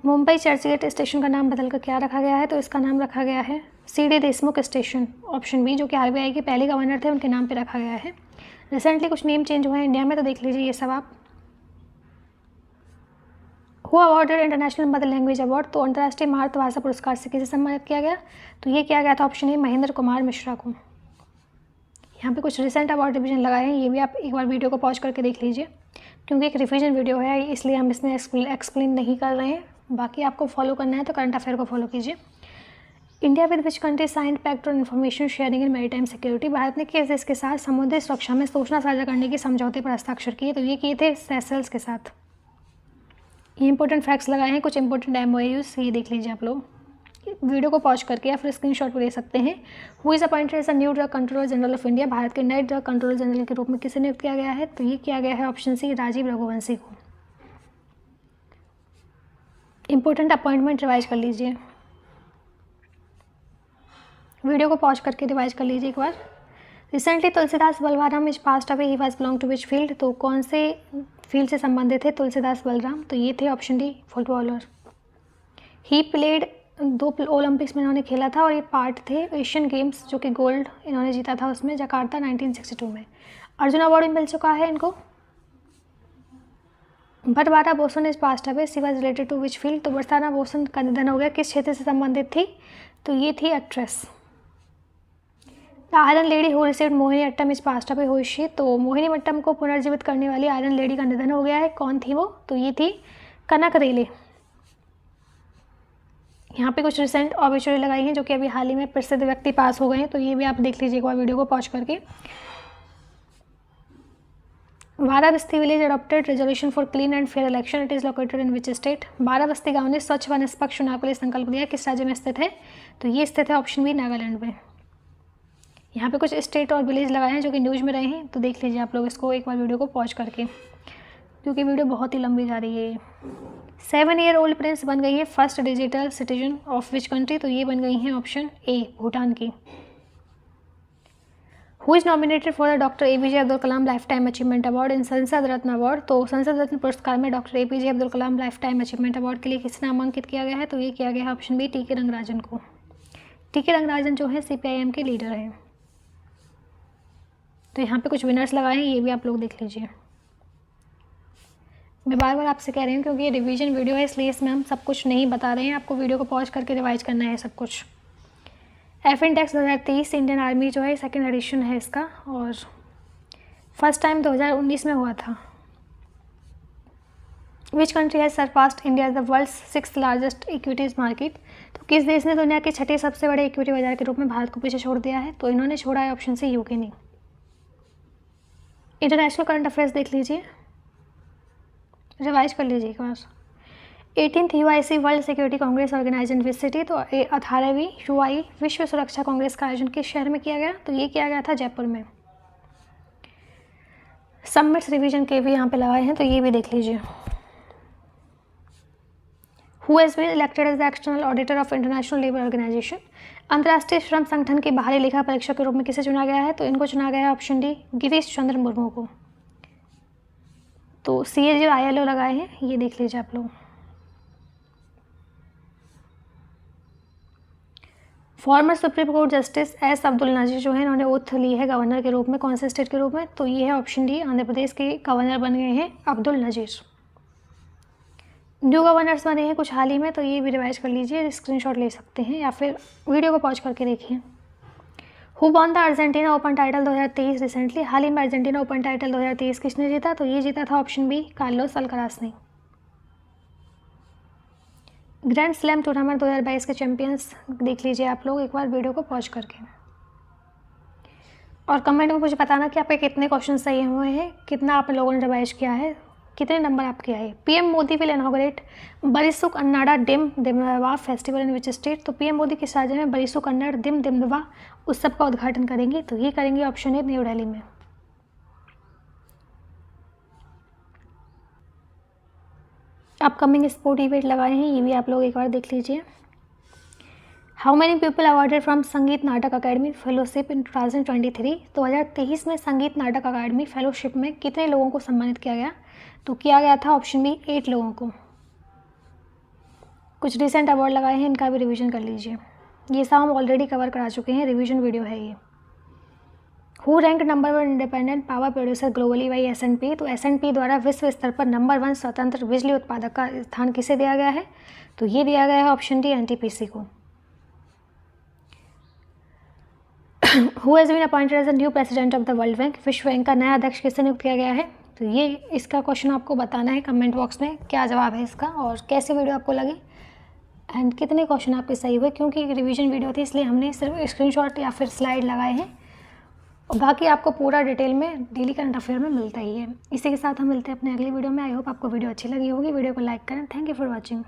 Mumbai Churchgate station का नाम बदलकर क्या रखा गया है, तो इसका नाम रखा गया है CD Deshmukh station, option B, जो कि RBI के पहले गवर्नर थे उनके नाम पे रखा गया है। रिसेंटली कुछ नेम चेंज हुए हैं इंडिया में, तो देख लीजिए ये सब आप। Who awarded international mother language award, तो अंतर्राष्ट्रीय मातृभाषा पुरस्कार से किसे सम्मानित किया गया, तो ये किया गया था ऑप्शन A महेंद्र कुमार मिश्रा को। यहाँ पे कुछ रिसेंट अवार्ड रिवीजन लगाए हैं, ये भी आप एक बार वीडियो को पॉज करके देख लीजिए, क्योंकि एक रिवीजन वीडियो है इसलिए हम इसमें एक्सप्लेन नहीं कर रहे हैं। बाकी आपको फॉलो करना है तो करंट अफेयर को फॉलो कीजिए। India with which country signed pact on information sharing in maritime security, Bharat ने किस देश के साथ समुद्री सुरक्षा में सूचना साझा करने के समझौते पर हस्ताक्षर किए, तो ये किए थे सेशल्स के साथ। ये इंपॉर्टेंट फैक्ट्स लगाए हैं, कुछ इंपॉर्टेंट MOUs, ये देख लीजिए आप लोग। वीडियो को पॉज करके या फिर स्क्रीनशॉट भी ले सकते हैं। Who is appointed as a new drug controller general of India, Bharat के नए ड्रग कंट्रोलर जनरल के रूप में किसे नियुक्त किया गया है? तो ये किया गया है ऑप्शन सी, राजीव रघुवंशी को। इंपॉर्टेंट अपॉइंटमेंट रिवाइज कर लीजिए, वीडियो को पॉज करके रिवाइज कर लीजिए एक बार। Recently Tulsidas Balaram is passed away, he was belong to which field? तो कौन से फील्ड से संबंधित थे तुलसीदास बलराम? तो ये थे option D, footballer. He played 2 Olympics में इन्होंने खेला था और ये पार्ट थे एशियन गेम्स, जो कि गोल्ड इन्होंने जीता था उसमें, जकार्ता 1962 में। अर्जुन अवार्ड भी मिल चुका है इनको। Barbara Bosson is passed away, she was related to which field? तो बरसाना बोसन का निधन हो गया, किस क्षेत्र से संबंधित थी? तो ये थी actress. The iron lady who received Mohiniyattam is passed away, who is she? तो मोहिनी अट्टम को पुनर्जीवित करने वाली आयरन लेडी का निधन हो गया है, कौन थी वो? तो ये थी कनक रेले। यहाँ पे कुछ रिसेंट ऑब्चुरी लगाई हैं जो कि अभी हाल ही में प्रसिद्ध व्यक्ति पास हो गए हैं, तो ये भी आप देख लीजिए एक बार वीडियो को पॉज करके। Barabasti village adopted resolution for clean and fair election, it is located in which state? Barabasti गांव ने स्वच्छ व निष्पक्ष चुनाव के लिए संकल्प लिया, किस राज्य में स्थित है? तो ये स्थित है ऑप्शन बी, नागालैंड में। यहाँ पे कुछ स्टेट और विलेज लगाए हैं जो कि न्यूज़ में रहे हैं, तो देख लीजिए आप लोग इसको एक बार वीडियो को पॉज करके, क्योंकि वीडियो बहुत ही लंबी जा रही है। 7 ईयर ओल्ड प्रिंस बन गई है first digital citizen of which country? तो ये बन गई हैं ऑप्शन ए, भूटान की। Who is nominated for the doctor APJ Abdul Kalam life time achievement award in संसद रत्न अवार्ड? तो संसद रत्न पुरस्कार में डॉक्टर APJ अब्दुल कलाम लाइफ टाइम अचीवमेंट अवार्ड के लिए किसे नामांकित किया गया है? तो ये किया गया है ऑप्शन बी, TK रंगराजन को। TK रंगराजन जो है CPIM के लीडर हैं। तो यहाँ पे कुछ विनर्स लगाए हैं, ये भी आप लोग देख लीजिए। मैं बार बार आपसे कह रही हूँ क्योंकि ये रिवीजन वीडियो है, इसलिए इसमें हम सब कुछ नहीं बता रहे हैं, आपको वीडियो को पॉज करके रिवाइज करना है सब कुछ। FINTEX 2023 इंडियन आर्मी जो है सेकेंड एडिशन है इसका, और फर्स्ट टाइम 2019 में हुआ था। Which country has surpassed India the world's 6th largest equities market? तो किस देश ने दुनिया के 6ठे सबसे बड़े इक्विटी बाजार के रूप में भारत को पीछे छोड़ दिया है? तो इन्होंने छोड़ा है ऑप्शन से, UK ने। इंटरनेशनल करंट अफेयर्स देख लीजिए, रिवाइज कर लीजिए एक बार। 18th UIC world security congress organise in which city? तो 18वीं UI विश्व सुरक्षा कांग्रेस का आयोजन किस शहर में किया गया? तो ये किया गया था जयपुर में। समिट्स रिवीजन के भी यहाँ पे लगाए हैं, तो ये भी देख लीजिए। Who has been elected as the external auditor of international labour organisation? अंतर्राष्ट्रीय श्रम संगठन के बाहरी लेखा परीक्षक के रूप में किसे चुना गया है? तो इनको चुना गया है ऑप्शन डी, गिरीश चंद्र मुर्मू को। तो CAG और ILO लगाए हैं, ये देख लीजिए आप लोग। Former supreme court justice S Abdul Nazeer जो है, इन्होंने ओथ ली है गवर्नर के रूप में, कौन से स्टेट के रूप में? तो ये है ऑप्शन डी, आंध्र प्रदेश के गवर्नर बन गए हैं अब्दुल नजीर। न्यू गवर्नर्स बने हैं कुछ हाल ही में, तो ये भी रिवाइज कर लीजिए, स्क्रीनशॉट ले सकते हैं या फिर वीडियो को पॉज करके देखिए। Who won the Argentina open title 2023 recently? हाल ही में अर्जेंटीना ओपन टाइटल 2023 किसने जीता? तो ये जीता था ऑप्शन बी, कार्लोस अल्काराज ने। ग्रैंड स्लैम टूर्नामेंट 2022 के चैंपियंस देख लीजिए आप लोग एक बार वीडियो को पॉज करके, और कमेंट में मुझे बताना कि आपके कितने क्वेश्चन सही हुए हैं, कितना आप लोगों ने रिवाइज किया है, कितने नंबर आपके आए। PM Modi will inaugurate Barisu Kannada Dim Dimava festival in which state? तो PM मोदी किस राज्य में बरिसु कन्नड़ डिम दिमदवा उत्सव का उद्घाटन करेंगे? तो ये करेंगे ऑप्शन ए, न्यू दिल्ली में। अपकमिंग स्पोर्ट इवेंट लगाए हैं, ये भी आप लोग एक बार देख लीजिए। How many people awarded from संगीत नाटक अकेडमी फेलोशिप इन 2023? 2023 में संगीत नाटक अकादमी फेलोशिप में कितने लोगों को सम्मानित किया गया? तो किया गया था ऑप्शन बी, 8 लोगों को। कुछ रिसेंट अवार्ड लगाए हैं, इनका भी रिवीजन कर लीजिए, ये सब हम ऑलरेडी कवर करा चुके हैं, रिवीजन वीडियो है ये। Who rank number 1 independent power producer globally by S&P? तो S&P द्वारा विश्व स्तर पर नंबर 1 स्वतंत्र बिजली उत्पादक का स्थान किसे दिया गया है? तो ये दिया गया है ऑप्शन डी, NTPC को। Who has been appointed as a new president of the world bank? विश्व बैंक का नया अध्यक्ष किसे नियुक्त किया गया है? तो ये इसका क्वेश्चन आपको बताना है कमेंट बॉक्स में, क्या जवाब है इसका, और कैसे वीडियो आपको लगी एंड कितने क्वेश्चन आपके सही हुए, क्योंकि रिवीजन वीडियो थी इसलिए हमने सिर्फ स्क्रीनशॉट या फिर स्लाइड लगाए हैं, और बाकी आपको पूरा डिटेल में डेली करंट अफेयर में मिलता ही है। इसी के साथ हम मिलते हैं अपने अगली वीडियो में। आई होप आपको वीडियो अच्छी लगी होगी, वीडियो को लाइक करें। Thank you for watching.